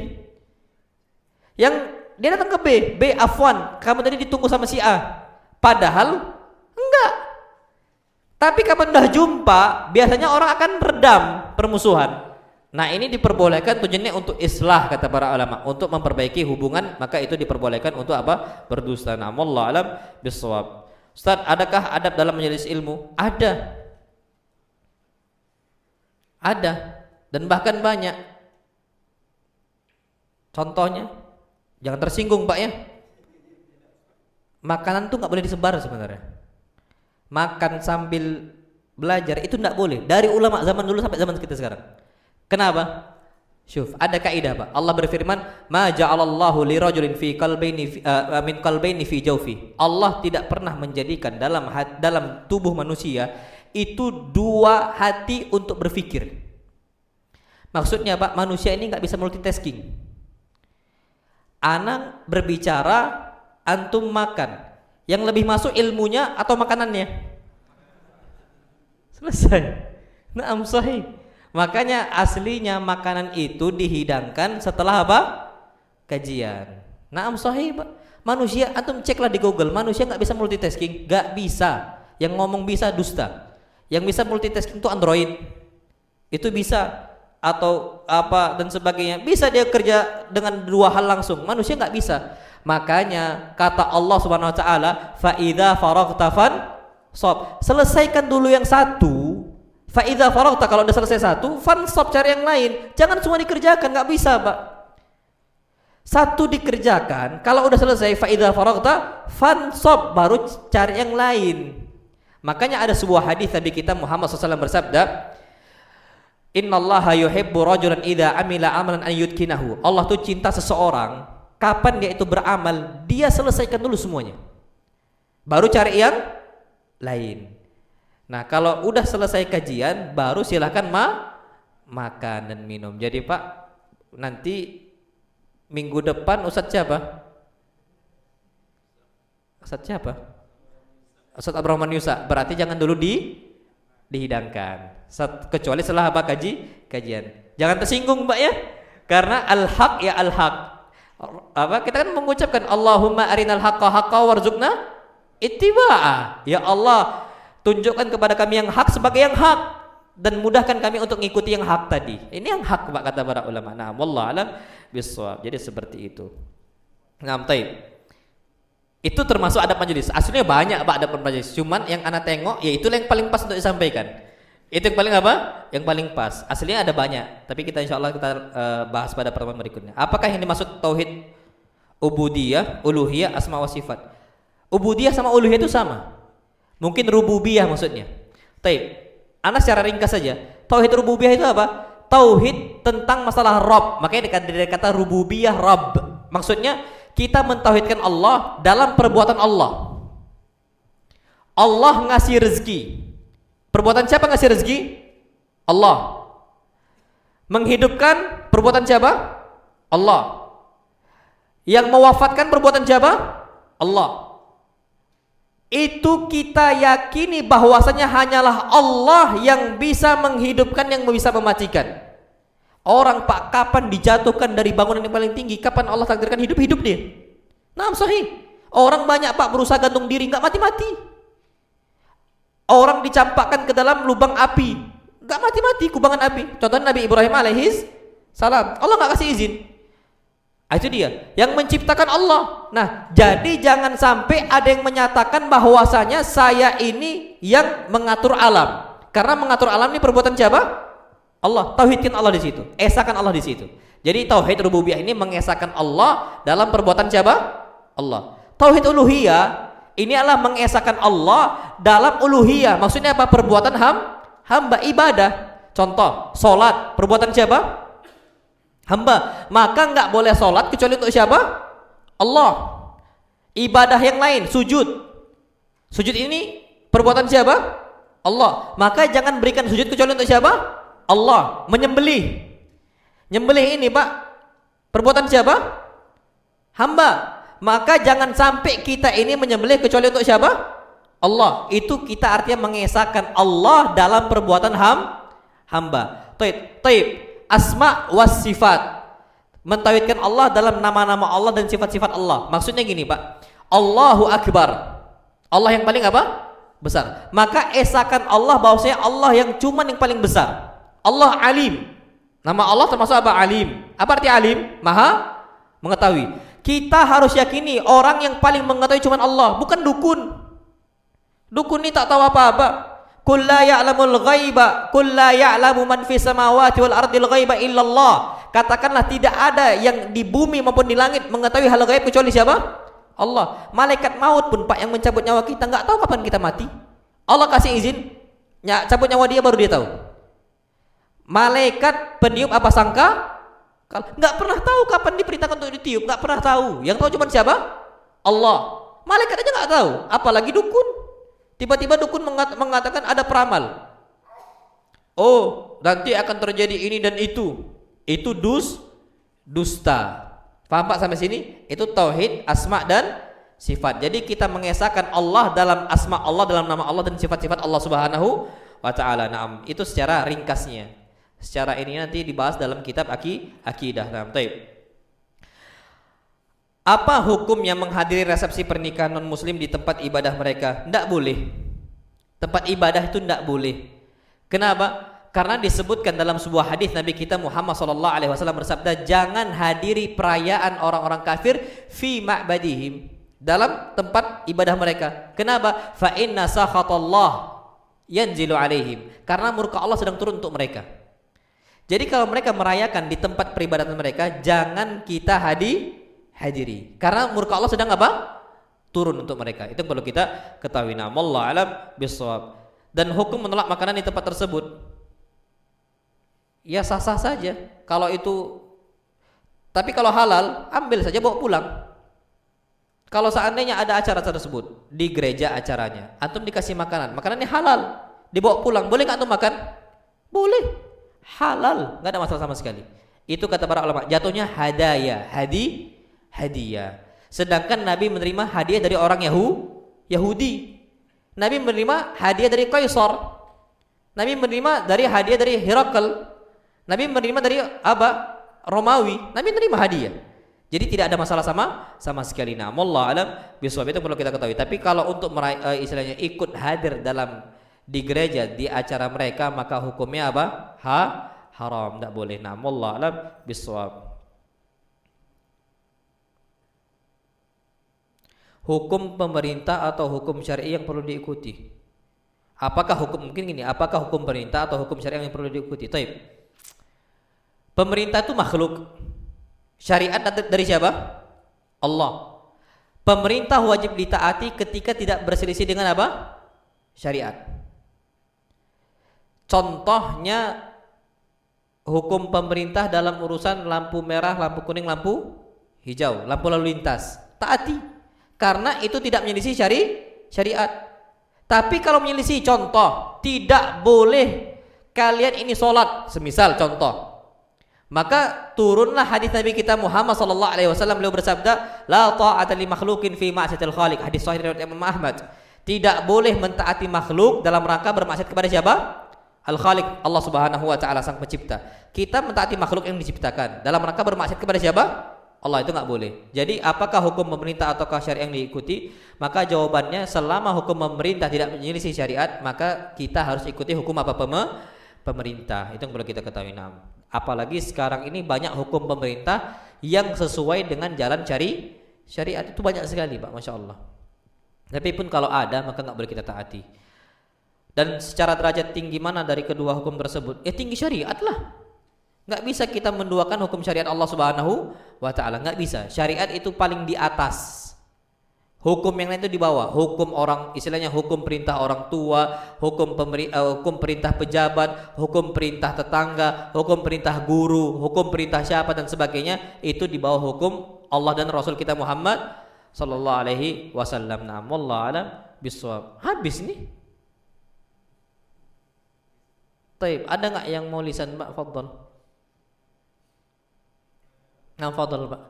Yang dia datang ke B, afwan, kamu tadi ditunggu sama si A. Padahal enggak. Tapi kapan udah jumpa, biasanya orang akan redam permusuhan. Nah, ini diperbolehkan tujuannya untuk islah, kata para ulama, untuk memperbaiki hubungan, maka itu diperbolehkan untuk apa? Berdusta. Nah, wallahu alam bissawab. Ustaz, adakah adab dalam majelis ilmu? Ada. Dan bahkan banyak. Contohnya, jangan tersinggung Pak ya. Makanan tuh nggak boleh disebar sebenarnya. Makan sambil belajar itu nggak boleh. Dari ulama zaman dulu sampai zaman kita sekarang. Kenapa? Syuf, ada kaidah Pak. Allah berfirman, "Ma ja'alallahu lirajulin fi qalbaini min qalbaini fi jawfi." Allah tidak pernah menjadikan dalam tubuh manusia itu dua hati untuk berpikir. Maksudnya Pak, manusia ini nggak bisa multitasking. Anak berbicara, antum makan. Yang lebih masuk ilmunya atau makanannya? Selesai. Naam sahih. Makanya aslinya makanan itu dihidangkan setelah apa? Kajian. Naam sahih Pak. Manusia, antum ceklah di Google, manusia nggak bisa multitasking, nggak bisa. Yang ngomong bisa dusta. Yang bisa multitasking itu Android. Itu bisa, atau apa dan sebagainya. Bisa dia kerja dengan dua hal langsung. Manusia nggak bisa. Makanya kata Allah Subhanahu wa taala, fa idza faraghta fansab. Selesaikan dulu yang satu. Fa idza faraghta, kalau udah selesai satu, fansab, cari yang lain. Jangan semua dikerjakan, nggak bisa, Pak. Satu dikerjakan, kalau udah selesai fa idza faraghta fansab, baru cari yang lain. Makanya ada sebuah hadis Nabi kita Muhammad SAW bersabda, innallaha yuhibbu rajulan idza amila amalan an yutqinahu. Allah tuh cinta seseorang, kapan dia itu beramal, dia selesaikan dulu semuanya, baru cari yang lain. Nah, kalau udah selesai kajian, baru silakan makan dan minum. Jadi Pak, nanti minggu depan Ustadz siapa? Ustadz Abdurrahman Yusa. Berarti jangan dulu dihidangkan. Kecuali setelah apa? Kajian. Jangan tersinggung Pak ya. Karena al-haq ya al-haq. Apa? Kita kan mengucapkan Allahumma arinal haqqa haqqa warzuqna ittiba'a. Ya Allah, tunjukkan kepada kami yang hak sebagai yang hak dan mudahkan kami untuk mengikuti yang hak tadi. Ini yang hak Pak, kata para ulama. Nah, wallahu alam bissawab. Jadi seperti itu. Nah, taib. Itu termasuk adab majelis. Aslinya banyak Pak adab majelis. Cuman yang anak tengok ya itulah yang paling pas untuk disampaikan. Itu yang paling apa? Yang paling pas. Aslinya ada banyak, tapi kita insyaallah kita bahas pada pertemuan berikutnya. Apakah yang dimaksud tauhid ubudiyah, uluhiyah, asma wa sifat? Ubudiyah sama uluhiyah itu sama. Mungkin rububiyah maksudnya. Taib. Ana secara ringkas saja. Tauhid rububiyah itu apa? Tauhid tentang masalah Rabb. Makanya dari kata rububiyah Rabb. Maksudnya kita mentauhidkan Allah dalam perbuatan Allah. Allah ngasih rezeki. Perbuatan siapa ngasih rezeki? Allah. Menghidupkan perbuatan siapa? Allah. Yang mewafatkan perbuatan siapa? Allah. Itu kita yakini bahwasanya hanyalah Allah yang bisa menghidupkan, yang bisa mematikan. Orang Pak, kapan dijatuhkan dari bangunan yang paling tinggi, kapan Allah takdirkan hidup dia. Nah, sahih. Orang banyak Pak berusaha gantung diri, nggak mati-mati. Orang dicampakkan ke dalam lubang api, nggak mati-mati, kubangan api. Contohnya Nabi Ibrahim alaihis salam, Allah nggak kasih izin. Itu dia yang menciptakan Allah. Nah, jadi jangan sampai ada yang menyatakan bahwasanya saya ini yang mengatur alam. Karena mengatur alam ini perbuatan siapa? Allah. Tauhidkan Allah di situ. Esakan Allah di situ. Jadi tauhid rububiyah ini mengesahkan Allah dalam perbuatan siapa? Allah. Tauhid uluhiyah ini adalah mengesahkan Allah dalam uluhiyah. Maksudnya apa? Perbuatan hamba, ibadah. Contoh, salat, perbuatan siapa? Hamba. Maka enggak boleh sholat kecuali untuk siapa? Allah. Ibadah yang lain, sujud. Sujud ini perbuatan siapa? Allah. Maka jangan berikan sujud kecuali untuk siapa? Allah. Menyembelih. Nyembelih ini Pak, perbuatan siapa? hamba. Maka jangan sampai kita ini menyembelih kecuali untuk siapa? Allah. Itu kita artinya mengesahkan Allah dalam perbuatan hamba. Taib. Asma was sifat. Mentauhidkan Allah dalam nama-nama Allah dan sifat-sifat Allah. Maksudnya gini, Pak. Allahu Akbar. Allah yang paling apa? Besar. Maka esahkan Allah bahwasanya Allah yang cuman yang paling besar. Allah Alim. Nama Allah termasuk apa? Alim. Apa arti Alim? Maha mengetahui. Kita harus yakini orang yang paling mengetahui cuma Allah, bukan dukun. Dukun ini tak tahu apa-apa. Qul la ya'lamul ghaiba, qul la ya'lamu man fis samawati wal ardil ghaiba illallah. Katakanlah tidak ada yang di bumi maupun di langit mengetahui hal gaib kecuali siapa? Allah. Malaikat maut pun Pak yang mencabut nyawa kita enggak tahu kapan kita mati. Allah kasih izin, cabut nyawa dia baru dia tahu. Malaikat peniup apa sangka? Nggak pernah tahu kapan diperintahkan untuk ditiup, nggak pernah tahu. Yang tahu cuma siapa? Allah. Malaikat aja nggak tahu, apalagi dukun. Tiba-tiba dukun mengatakan ada peramal. Oh, nanti akan terjadi ini dan itu. Itu dusta. Paham Pak sampai sini? Itu tauhid asma dan sifat. Jadi kita mengesahkan Allah dalam asma Allah, dalam nama Allah dan sifat-sifat Allah Subhanahu wa taala. Naam, itu secara ringkasnya. Secara ini nanti dibahas dalam kitab akidah. Nah, taib. Apa hukumnya menghadiri resepsi pernikahan non muslim di tempat ibadah mereka? Tidak boleh. Tempat ibadah itu tidak boleh. Kenapa? Karena disebutkan dalam sebuah hadis Nabi kita Muhammad SAW bersabda, jangan hadiri perayaan orang-orang kafir fi ma'badihim, dalam tempat ibadah mereka. Kenapa? Fa inna sakhatallah yanzilu alaihim, karena murka Allah sedang turun untuk mereka. Jadi kalau mereka merayakan di tempat peribadatan mereka, jangan kita hadiri. Karena murka Allah sedang apa? Turun untuk mereka. Itu perlu kita ketahui. Nah, wallahu alam bissawab. Dan hukum menolak makanan di tempat tersebut, ya sah-sah saja. Kalau itu, tapi kalau halal, ambil saja bawa pulang. Kalau seandainya ada acara tersebut di gereja acaranya, antum dikasih makanannya halal, dibawa pulang, boleh nggak antum makan? Boleh. Halal, nggak ada masalah sama sekali. Itu kata para ulama, jatuhnya hadiah. Sedangkan Nabi menerima hadiah dari orang Yahudi. Nabi menerima hadiah dari Kaisar. Nabi menerima dari hadiah dari Herakl. Nabi menerima dari Romawi. Nabi menerima hadiah. Jadi tidak ada masalah sama sekali. Nah, wallahu alam bisawab, itu perlu kita ketahui. Tapi kalau untuk istilahnya ikut hadir di gereja, di acara mereka, maka hukumnya apa? Haram, tidak boleh. Nah, wallahu alam bisawab. Hukum pemerintah atau hukum syar'i yang perlu diikuti? Apakah hukum pemerintah atau hukum syariah yang perlu diikuti? Taib. Pemerintah itu makhluk. Syariat dari siapa? Allah. Pemerintah wajib ditaati ketika tidak berselisih dengan apa? Syariat. Contohnya hukum pemerintah dalam urusan lampu merah, lampu kuning, lampu hijau, lampu lalu lintas, taati, karena itu tidak menyelisih syariat. Tapi kalau menyelisih, contoh, tidak boleh kalian ini sholat, semisal contoh, maka turunlah hadis Nabi kita Muhammad SAW. Beliau bersabda, la ta'ata li makhlukin fi ma'siyatil khaliq. Hadis sahih riwayat Imam Ahmad. Tidak boleh mentaati makhluk dalam rangka bermaksiat kepada siapa? Al-Khaliq, Allah Subhanahu wa taala, sang pencipta. Kita mentaati makhluk yang diciptakan dalam rangka bermaksiat kepada siapa? Allah, itu enggak boleh. Jadi apakah hukum pemerintah ataukah syariat yang diikuti? Maka jawabannya, selama hukum pemerintah tidak menyelisih syariat, maka kita harus ikuti hukum apa? Pemerintah. Itu yang perlu kita ketahui. Nah, apalagi sekarang ini banyak hukum pemerintah yang sesuai dengan jalan syariat, itu banyak sekali, Pak, Masya Allah. Tapi pun kalau ada, maka enggak boleh kita taati. Dan secara derajat tinggi mana dari kedua hukum tersebut? Tinggi syariat lah. Nggak bisa kita menduakan hukum syariat Allah Subhanahu wa taala, nggak bisa. Syariat itu paling di atas. Hukum yang lain itu di bawah. Hukum orang, istilahnya hukum perintah orang tua, hukum perintah pejabat, hukum perintah tetangga, hukum perintah guru, hukum perintah siapa dan sebagainya, itu di bawah hukum Allah dan Rasul kita Muhammad sallallahu alaihi wasallam. Nah, wallahu alam bisawab. Habis nih. Taib, ada nggak yang mau lisan, Pak? Fadhal. Nah, fadhal, Pak.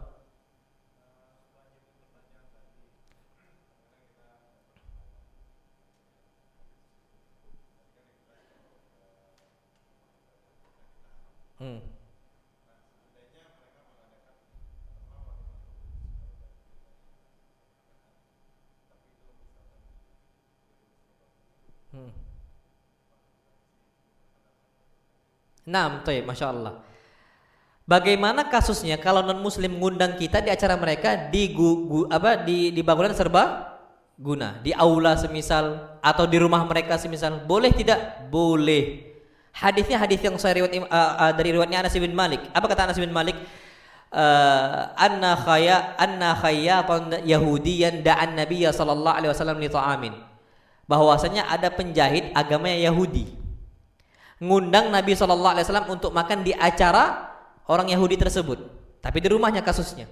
Naam, toib, masya Allah. Bagaimana kasusnya kalau non muslim mengundang kita di acara mereka di bangunan serba guna, di aula semisal, atau di rumah mereka semisal, boleh tidak? Boleh. Hadisnya hadis yang saya dari riwayatnya Anas bin Malik. Apa kata Anas bin Malik? Anna khayyatan yahudiyan da'an nabiyya sallallahu alaihi wasallam li ta'amin. Bahwasanya ada penjahit agamanya Yahudi ngundang Nabi sallallahu alaihi wasallam untuk makan di acara orang Yahudi tersebut, tapi di rumahnya kasusnya.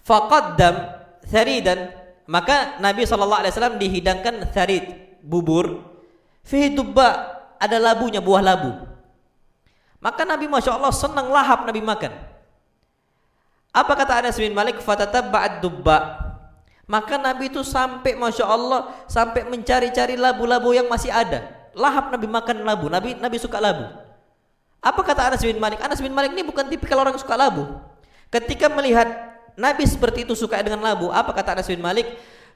Faqaddam tharidan, maka Nabi sallallahu alaihi wasallam dihidangkan tharid, bubur, fihi dubba, ada labunya, buah labu. Maka Nabi masya Allah senang, lahap Nabi makan. Apa kata Anas bin Malik? Fatatabba'ad dubba, maka Nabi itu sampai masya Allah sampai mencari-cari labu-labu yang masih ada. Lahap Nabi makan labu. Nabi suka labu. Apa kata Anas bin Malik? Anas bin Malik ini bukan tipikal orang yang suka labu. Ketika melihat Nabi seperti itu suka dengan labu, apa kata Anas bin Malik?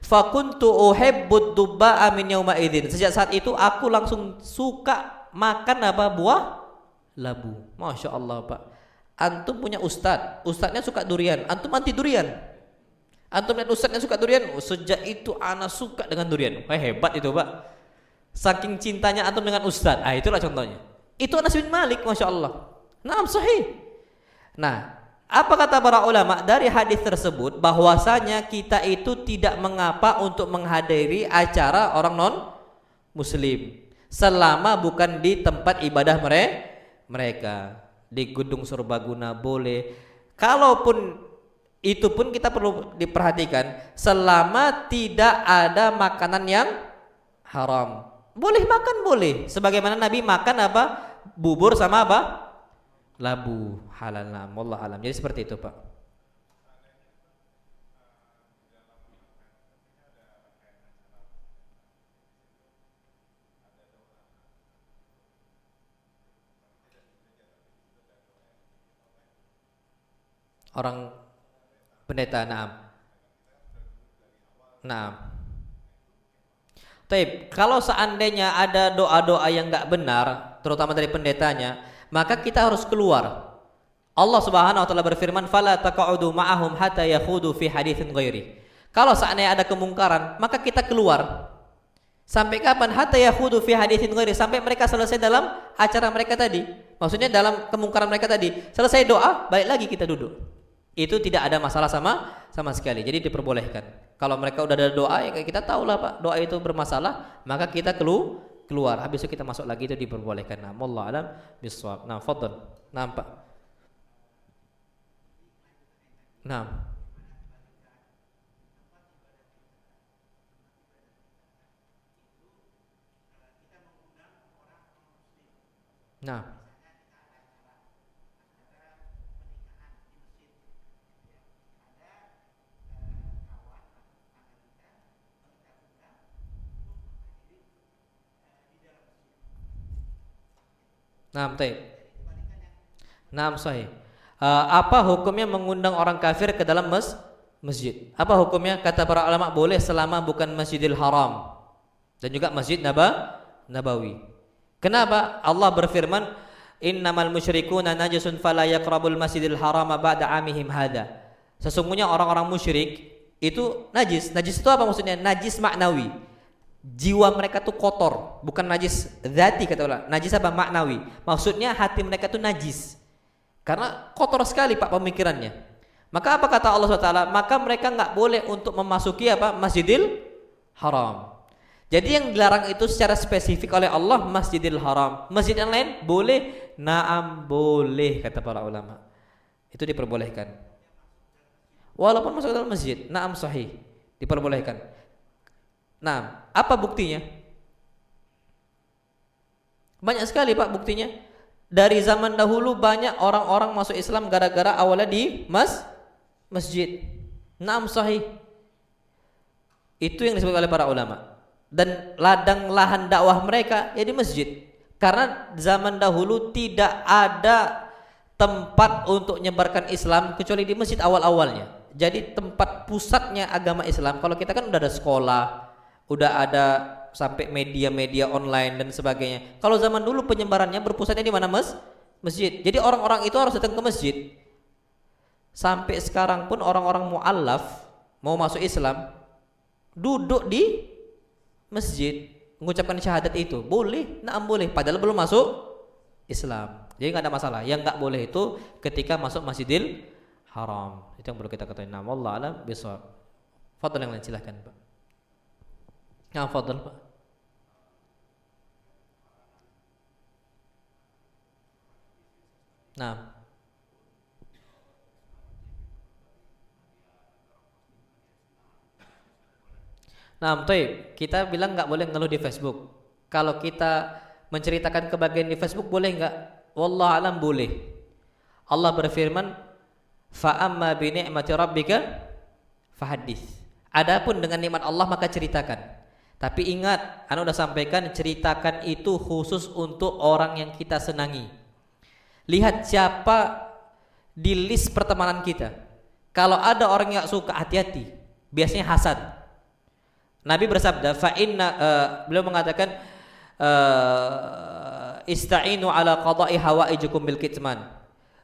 Fakuntu uhibbud dubba'a min yauma idzin. Sejak saat itu aku langsung suka makan apa? Buah labu. Masya Allah, Pak. Antum punya ustadznya suka durian, antum anti durian. Antum lihat ustadznya suka durian, sejak itu anak suka dengan durian. Hebat itu, Pak. Saking cintanya antum dengan ustadz. Itulah contohnya. Itu Anas bin Malik, masya Allah. Naam, sahih. Nah, apa kata para ulama dari hadis tersebut? Bahwasanya kita itu tidak mengapa untuk menghadiri acara orang non muslim selama bukan di tempat ibadah mereka. Di gedung serbaguna boleh. Kalaupun itu pun kita perlu diperhatikan, selama tidak ada makanan yang haram. Boleh makan, boleh. Sebagaimana Nabi makan apa? Bubur sama apa? Labu. Halal. Wallahu alam. Jadi seperti itu, Pak. Orang pendeta, naam. Taib, kalau seandainya ada doa-doa yang enggak benar, terutama dari pendetanya, maka kita harus keluar. Allah Subhanahu wa taala berfirman, "Fala taq'udu ma'ahum hatta yakhudu fi haditsin ghairi." Kalau seandainya ada kemungkaran, maka kita keluar. Sampai kapan? Hatta yakhudu fi haditsin ghairi, sampai mereka selesai dalam acara mereka tadi. Maksudnya dalam kemungkaran mereka tadi. Selesai doa, balik lagi kita duduk. Itu tidak ada masalah sama sekali. Jadi diperbolehkan. Kalau mereka udah ada doa, ya kita tahulah, Pak, doa itu bermasalah, maka kita keluar. Habis itu kita masuk lagi, itu diperbolehkan. Nah, wallahu alam bisawab. Nah, fadhal. Nah, Pak. Nah. Nah. Naam, taib. Naam, sahih. Apa hukumnya mengundang orang kafir ke dalam masjid? Apa hukumnya? Kata para ulama, boleh selama bukan Masjidil Haram dan juga Masjid Nabawi. Kenapa? Allah berfirman, "Innamal musyrikuuna najasun fala yaqrabul Masjidil Haram ba'da 'amihim hada." Sesungguhnya orang-orang musyrik itu najis. Najis itu apa maksudnya? Najis maknawi. Jiwa mereka tuh kotor, bukan najis dzati, kata ulama. Najis apa? Maknawi. Maksudnya hati mereka tuh najis. Karena kotor sekali, Pak, pemikirannya. Maka apa kata Allah SWT? Maka mereka enggak boleh untuk memasuki apa? Masjidil Haram. Jadi yang dilarang itu secara spesifik oleh Allah Masjidil Haram. Masjid yang lain boleh? Naam, boleh, kata para ulama. Itu diperbolehkan. Walaupun masuk dalam masjid, naam, sahih, diperbolehkan. Nah, apa buktinya? Banyak sekali, Pak, buktinya. Dari zaman dahulu banyak orang-orang masuk Islam gara-gara awalnya di masjid. Naam, sahih. Itu yang disebut oleh para ulama. Dan ladang lahan dakwah mereka ya di masjid. Karena zaman dahulu tidak ada tempat untuk menyebarkan Islam kecuali di masjid awal-awalnya. Jadi tempat pusatnya agama Islam. Kalau kita kan udah ada sekolah, udah ada sampai media-media online dan sebagainya. Kalau zaman dulu penyebarannya berpusatnya di mana, masjid. Jadi orang-orang itu harus datang ke masjid. Sampai sekarang pun orang-orang mu'allaf mau masuk Islam duduk di masjid mengucapkan syahadat itu. Boleh, boleh, padahal belum masuk Islam. Jadi nggak ada masalah. Yang nggak boleh itu ketika masuk Masjidil Haram. Itu yang perlu kita ketahui. Nah, wallahu a'lam bishawab. Fadhil yang lain silahkan, Pak. Ya, fadhil, Pak. Nah, Taib, kita bilang nggak boleh ngeluh di Facebook. Kalau kita menceritakan kebahagiaan di Facebook boleh nggak? Wallahu alam boleh. Allah berfirman, fa amma bi ni'mati rabbika fahaddits. Adapun dengan nikmat Allah maka ceritakan. Tapi ingat, ana udah sampaikan, ceritakan itu khusus untuk orang yang kita senangi. Lihat siapa di list pertemanan kita. Kalau ada orang yang suka, hati-hati. Biasanya hasad. Nabi bersabda, beliau mengatakan, ista'inu ala qada'i hawaijukum bil kitman.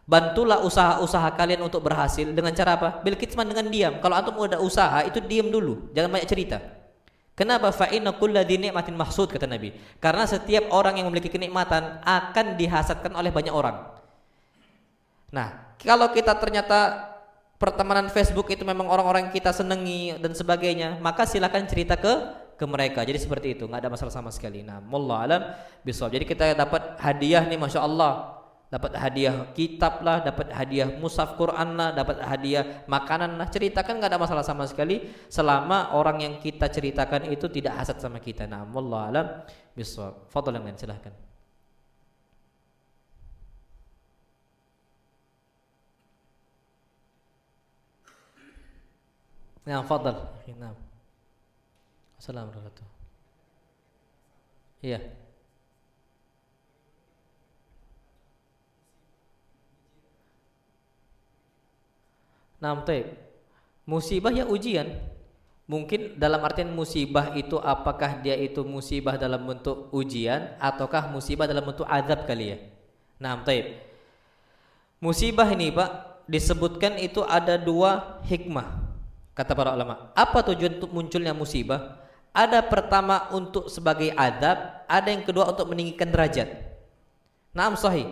Bantulah usaha-usaha kalian untuk berhasil dengan cara apa? Bil kitman, dengan diam. Kalau antum udah usaha itu diam dulu, jangan banyak cerita. Kenapa? Fa inna kulladzi ni'matin mahsud, kata Nabi. Karena setiap orang yang memiliki kenikmatan akan dihasadkan oleh banyak orang. Nah, kalau kita ternyata pertemanan Facebook itu memang orang-orang yang kita senangi dan sebagainya, maka silakan cerita ke mereka. Jadi seperti itu, nggak ada masalah sama sekali. Nah, wallahu alam bishawab. Jadi kita dapat hadiah nih, masya Allah, dapat hadiah kitab lah, dapat hadiah mushaf Quran lah, dapat hadiah makanan lah. Ceritakan, nggak ada masalah sama sekali, selama orang yang kita ceritakan itu tidak hasad sama kita. Nah, wallahu alam bishawab. Fadhil yang lain silahkan. Nah, fadhil. Nah. Assalamualaikum. Iya. Nah, musibah ya ujian. Mungkin dalam artian musibah itu apakah dia itu musibah dalam bentuk ujian ataukah musibah dalam bentuk azab kali ya. Nah, musibah ini Pak disebutkan itu ada dua hikmah kata para ulama. Apa tujuan untuk munculnya musibah? Ada pertama untuk sebagai azab, ada yang kedua untuk meninggikan derajat. Naam sahih.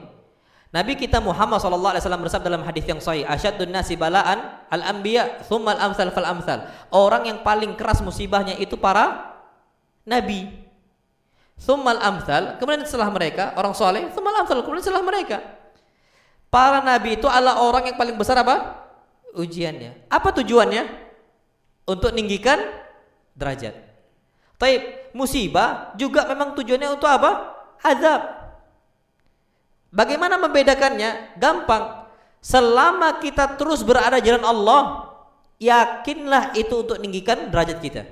Nabi kita Muhammad sallallahu alaihi wasallam bersabda dalam hadis yang sahih, asyaddun nasi bala'an al-anbiya, tsumma al-amsal fal amsal. Orang yang paling keras musibahnya itu para nabi. Tsumma al-amsal, kemudian setelah mereka orang soleh, tsumma al-amsal, kemudian setelah mereka. Para nabi itu adalah orang yang paling besar apa? Ujiannya. Apa tujuannya? Untuk meninggikan derajat. Taib, musibah juga memang tujuannya untuk apa? Azab. Bagaimana membedakannya? Gampang. Selama kita terus berada di jalan Allah, yakinlah itu untuk meninggikan derajat kita.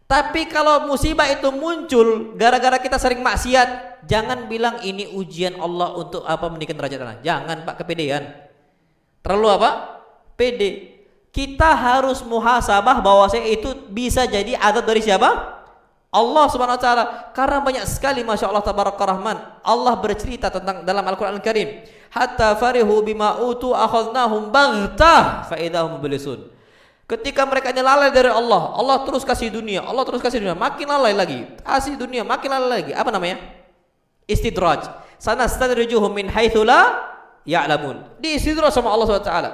Tapi kalau musibah itu muncul gara-gara kita sering maksiat, jangan bilang ini ujian Allah untuk apa meninggikan derajat Allah. Jangan Pak, kepedean. Terlalu apa? Pede. Kita harus muhasabah bahwasanya itu bisa jadi azab dari siapa? Allah Subhanahu wa taala. Karena banyak sekali masya Allah tabaraka rahman, Allah bercerita tentang dalam Al-Qur'an Al-Karim, hatta farihu bima utu akhadnahum baghtah fa idahum mublisun. Ketika mereka lalai dari Allah, Allah terus kasih dunia, Allah terus kasih dunia, makin lalai lagi, kasih dunia, makin lalai lagi. Apa namanya? Istidraj. Sanastadrijuhum min haitsu la ya'lamun. Diistidraj sama Allah Subhanahu wa taala.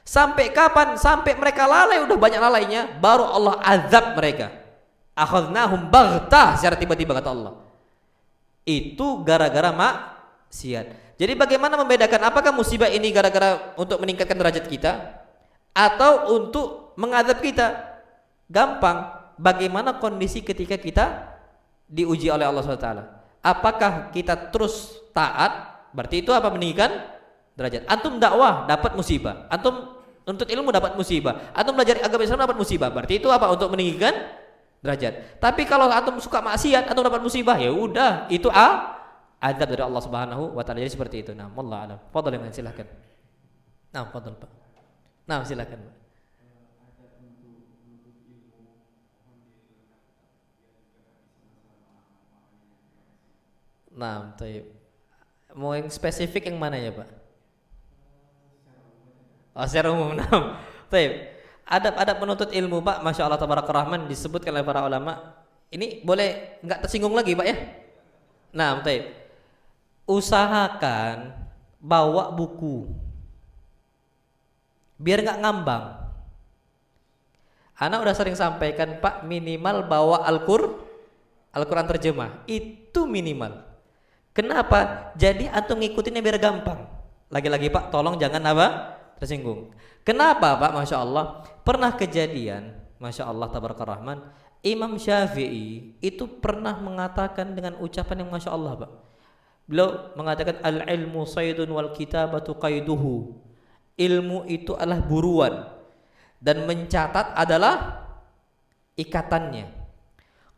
Sampai kapan? Sampai mereka lalai, udah banyak lalainya, baru Allah azab mereka. Akhadnahum baghtah, secara tiba-tiba kata Allah. Itu gara-gara maksiat. Jadi bagaimana membedakan apakah musibah ini gara-gara untuk meningkatkan derajat kita atau untuk mengadab kita? Gampang. Bagaimana kondisi ketika kita diuji oleh Allah SWT? Apakah kita terus taat? Berarti itu apa? Meninggikan derajat. Antum dakwah dapat musibah, antum untuk ilmu dapat musibah, antum belajar agama Islam dapat musibah. Berarti itu apa? Untuk meninggikan derajat. Tapi kalau antum suka maksiat, antum dapat musibah, ya udah, itu azab dari Allah Subhanahu wa taala. Jadi seperti itu. Nah, wallahu a'lam. Fadhil, silakan. Nah, fadhil Pak. Nah, silakan. Nah, taib. Mau yang spesifik yang mana ya, Pak? Oh, secara umum. Nah, taib. Adab-adab penuntut ilmu, Pak, Masya Allah Tabarakar Rahman, disebutkan oleh para ulama. Ini boleh nggak tersinggung lagi, Pak ya? Nah, taib. Usahakan bawa buku, biar nggak ngambang. Anak udah sering sampaikan, Pak, minimal bawa Al-Quran terjemah. Itu minimal. Kenapa? Jadi antum ngikutinnya biar gampang. Lagi-lagi, Pak, tolong jangan apa? Tersinggung. Kenapa, Pak? Masya Allah. Pernah kejadian, Masya Allah Tabarakar Rahman, Imam Syafi'i itu pernah mengatakan dengan ucapan yang Masya Allah, Pak. Beliau mengatakan, al-ilmu saydun wal kitabatu qaiduhu. Ilmu itu adalah buruan, dan mencatat adalah ikatannya.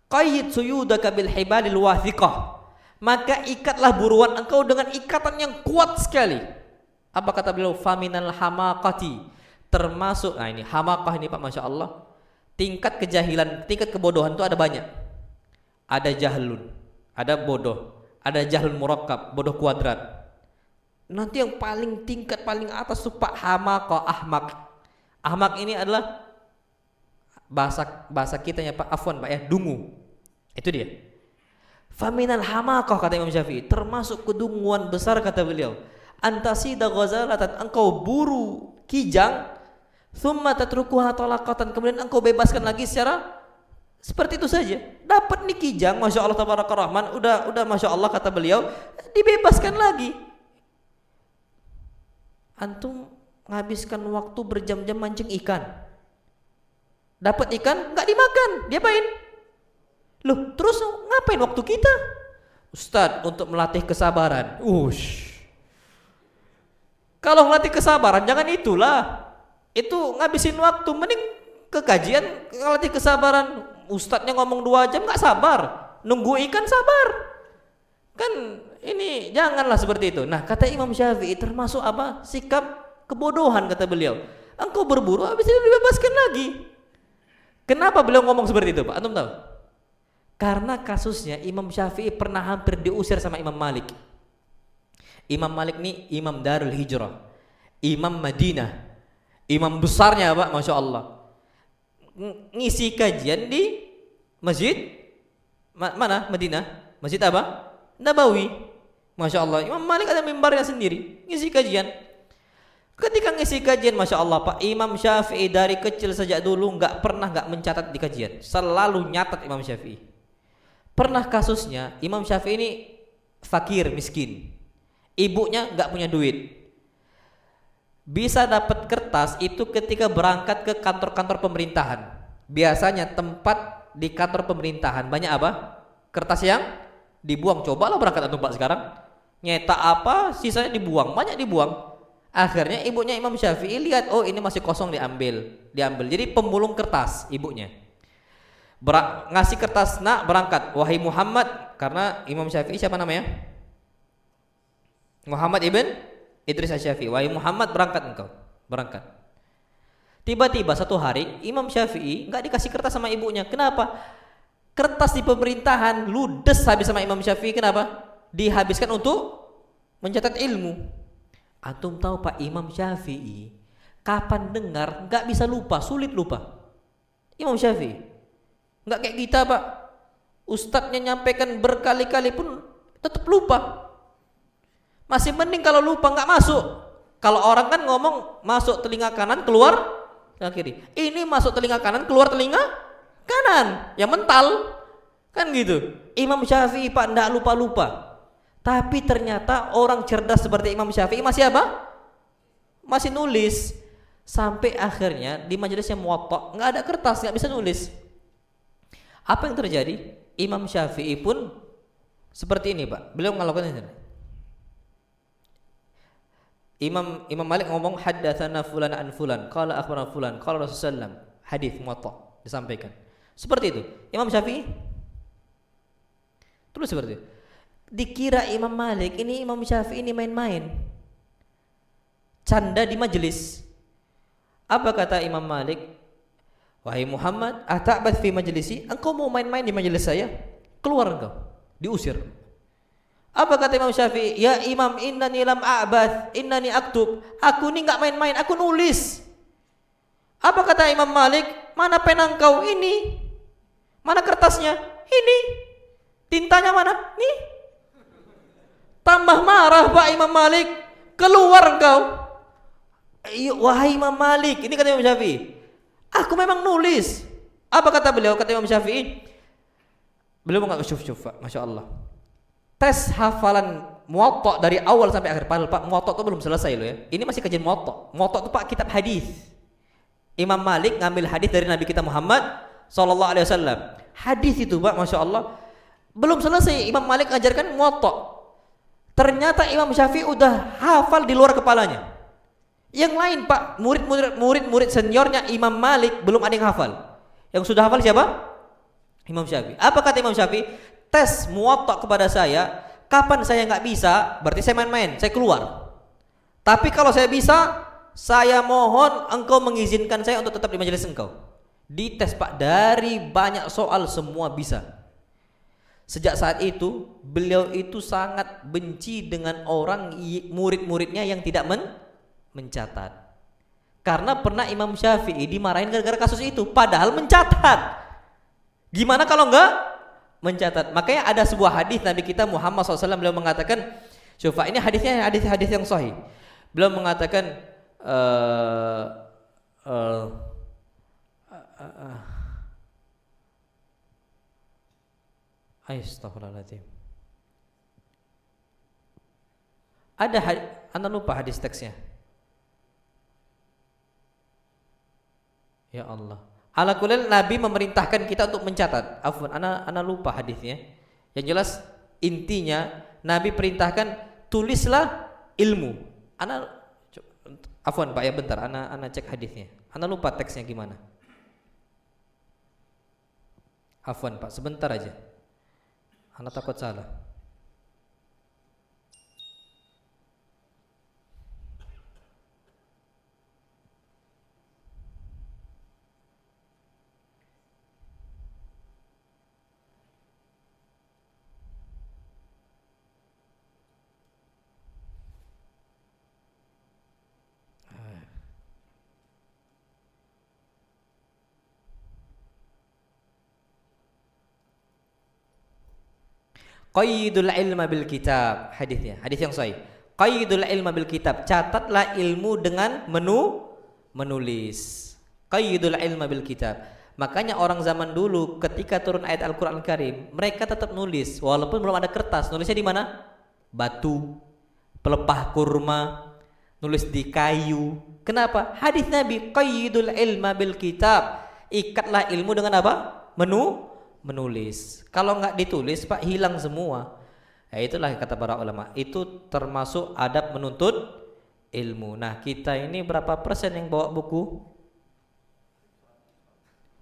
Qayyid suyudaka bil hibalil wathiqah. Maka ikatlah buruan engkau dengan ikatan yang kuat sekali. Apa kata beliau? Faminal hamaqati. Termasuk, nah ini hamaqah ini, Pak, Masya Allah. Tingkat kejahilan, tingkat kebodohan itu ada banyak. Ada jahlun, ada bodoh, ada jahlun murakkab, bodoh kuadrat. Nanti yang paling tingkat paling atas tuh Pak hamaqah, ahmak. Ahmak ini adalah bahasa kitanya, Pak, afwan, Pak ya, dungu. Itu dia. Faminal hamaqah, kata Imam Syafi'i, termasuk kedunguan besar, kata beliau, antasida ghazalatan, engkau buru kijang, thumma tatrukuha talaqatan, kemudian engkau bebaskan lagi secara seperti itu saja. Dapat nih kijang, Masya Allah Tabarakar Rahman, udah Masya Allah, kata beliau, dibebaskan lagi. Antum menghabiskan waktu berjam-jam mancing ikan, dapat ikan nggak dimakan, diapain? Loh, terus ngapain waktu kita? Ustadz, untuk melatih kesabaran. Kalau melatih kesabaran jangan itulah. Itu ngabisin waktu, mending ke kajian melatih kesabaran. Ustadznya ngomong 2 jam nggak sabar, nunggu ikan sabar. Kan ini janganlah seperti itu. Nah, kata Imam Syafi'i termasuk apa? Sikap kebodohan, kata beliau. Engkau berburu habis itu dibebaskan lagi. Kenapa beliau ngomong seperti itu, Pak? Antum tahu? Karena kasusnya Imam Syafi'i pernah hampir diusir sama Imam Malik. Imam Malik ini Imam Darul Hijrah, Imam Madinah, imam besarnya, Pak, Masya Allah. Ngisi kajian di masjid mana? Madinah. Masjid apa? Nabawi. Masya Allah, Imam Malik ada mimbarnya sendiri, ngisi kajian. Ketika ngisi kajian, Masya Allah, Pak, Imam Syafi'i dari kecil sejak dulu nggak pernah nggak mencatat di kajian, selalu nyatat Imam Syafi'i. Pernah kasusnya Imam Syafi'i ini fakir, miskin, ibunya nggak punya duit. Bisa dapat kertas itu ketika berangkat ke kantor-kantor pemerintahan. Biasanya tempat di kantor pemerintahan banyak apa? Kertas yang dibuang. Cobalah berangkat antum, Pak, sekarang nyetak apa sisanya dibuang, banyak dibuang. Akhirnya ibunya Imam Syafi'i lihat, oh ini masih kosong, diambil. Jadi pemulung kertas ibunya. Ngasih kertas, nak berangkat, wahai Muhammad, karena Imam Syafi'i siapa namanya? Muhammad ibn Idris Asy-Syafi'i. Wahai Muhammad, berangkat engkau, berangkat. Tiba-tiba satu hari Imam Syafi'i nggak dikasih kertas sama ibunya. Kenapa? Kertas di pemerintahan ludes habis sama Imam Syafi'i. Kenapa? Dihabiskan untuk mencatat ilmu. Antum tahu, Pak, Imam Syafi'i kapan dengar nggak bisa lupa, sulit lupa. Imam Syafi'i nggak kayak kita, Pak. Ustadznya nyampaikan berkali-kali pun tetap lupa. Masih mending kalau lupa nggak masuk. Kalau orang kan ngomong masuk telinga kanan, keluar telinga kiri. Ini masuk telinga kanan, keluar telinga kanan, yang mental kan gitu. Imam Syafi'i, Pak, nggak lupa-lupa. Tapi ternyata orang cerdas seperti Imam Syafi'i masih apa? Masih nulis. Sampai akhirnya di majelisnya Muwatta nggak ada kertas, nggak bisa nulis. Apa yang terjadi? Imam Syafi'i pun seperti ini, Pak. Beliau melakukan ini. Imam Malik ngomong haddatsana fulan an fulan, qala akhbarana fulan, qala Rasulullah sallallahu alaihi wasallam, hadis Muwatta disampaikan. Seperti itu. Imam Syafi'i terus seperti itu. Dikira Imam Malik ini Imam Syafi'i ini main-main, canda di majelis. Apa kata Imam Malik? Wahai Muhammad, ata'bats fi majlisi, engkau mau main-main di majelis saya? Keluar engkau. Diusir. Apa kata Imam Syafi'i? Ya Imam, innani lam a'bath, innani aktub. Aku ini enggak main-main, aku nulis. Apa kata Imam Malik? Mana pena engkau? Ini. Mana kertasnya? Ini. Tintanya mana? Nih. Tambah marah Pak Imam Malik. Keluar engkau. Wahai Imam Malik, ini kata Imam Syafi'i. Aku memang nulis. Apa kata beliau? Kata Imam Syafi'i. Beliau mengatakan syuf Pak, Masya Allah. Tes hafalan Muwatta dari awal sampai akhir. Padahal Pak, Muwatta itu belum selesai loh ya. Ini masih kajian Muwatta. Muwatta itu Pak kitab hadis. Imam Malik ngambil hadis dari Nabi kita Muhammad sallallahu alaihi wasallam. Hadis itu Pak, Masya Allah, belum selesai Imam Malik ajarkan Muwatta. Ternyata Imam Syafi'i udah hafal di luar kepalanya. Yang lain Pak, murid seniornya Imam Malik belum ada yang hafal. Yang sudah hafal siapa? Imam Syafi'i. Apa kata Imam Syafi'i? Tes Muwatta kepada saya, kapan saya nggak bisa, berarti saya main-main, saya keluar. Tapi kalau saya bisa, saya mohon engkau mengizinkan saya untuk tetap di majelis engkau. Dites Pak, dari banyak soal semua bisa. Sejak saat itu, beliau itu sangat benci dengan orang murid-muridnya yang tidak mencatat. Karena pernah Imam Syafi'i dimarahin gara-gara kasus itu, padahal mencatat. Gimana kalau enggak mencatat? Makanya ada sebuah hadis Nabi kita Muhammad SAW, beliau mengatakan, coba ini hadisnya hadis yang sahih. Beliau mengatakan Astaghfirullahaladzim. Ada anda lupa hadis teksnya. Ya Allah. Ala kulil Nabi memerintahkan kita untuk mencatat. Afwan, ana lupa hadisnya. Yang jelas intinya Nabi perintahkan tulislah ilmu. Afwan Pak ya, bentar ana cek hadisnya. Ana lupa teksnya gimana. Afwan Pak, sebentar aja. Ana takut salah. Qayyidul ilma bil kitab, hadisnya, hadis yang sahih. Qayyidul ilma bil kitab, catatlah ilmu dengan menulis. Qayyidul ilma bil kitab. Makanya orang zaman dulu ketika turun ayat Al-Qur'an Karim, mereka tetap nulis walaupun belum ada kertas. Nulisnya di mana? Batu, pelepah kurma, nulis di kayu. Kenapa? Hadis Nabi, qayyidul ilma bil kitab. Ikatlah ilmu dengan apa? Menulis. Kalau nggak ditulis Pak, hilang semua. Ya, itulah kata para ulama, itu termasuk adab menuntut ilmu. Nah, kita ini berapa persen yang bawa buku?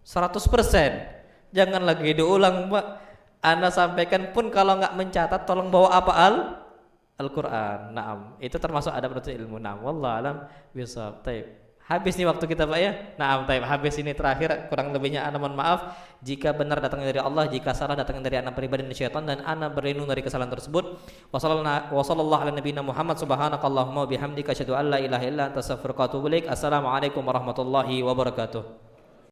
100%. Jangan lagi diulang Pak. Anda sampaikan pun kalau nggak mencatat, tolong bawa apa? Al-Quran. Naam, itu termasuk adab menuntut ilmu. Naam, wallahu alam bisawab. Taib. Habis nih waktu kita Pak ya. Nah, habis ini terakhir, kurang lebihnya ana mohon maaf jika benar datangnya dari Allah, jika salah datangnya dari ana pribadi dan syaitan, dan ana berlindung dari kesalahan tersebut. Wassallallahu ala nabiyina Muhammad subhanakallahumma bihamdika asyhadu an la ilaha illa anta astaghfiruka wa atubu ilaik. Assalamualaikum warahmatullahi wabarakatuh.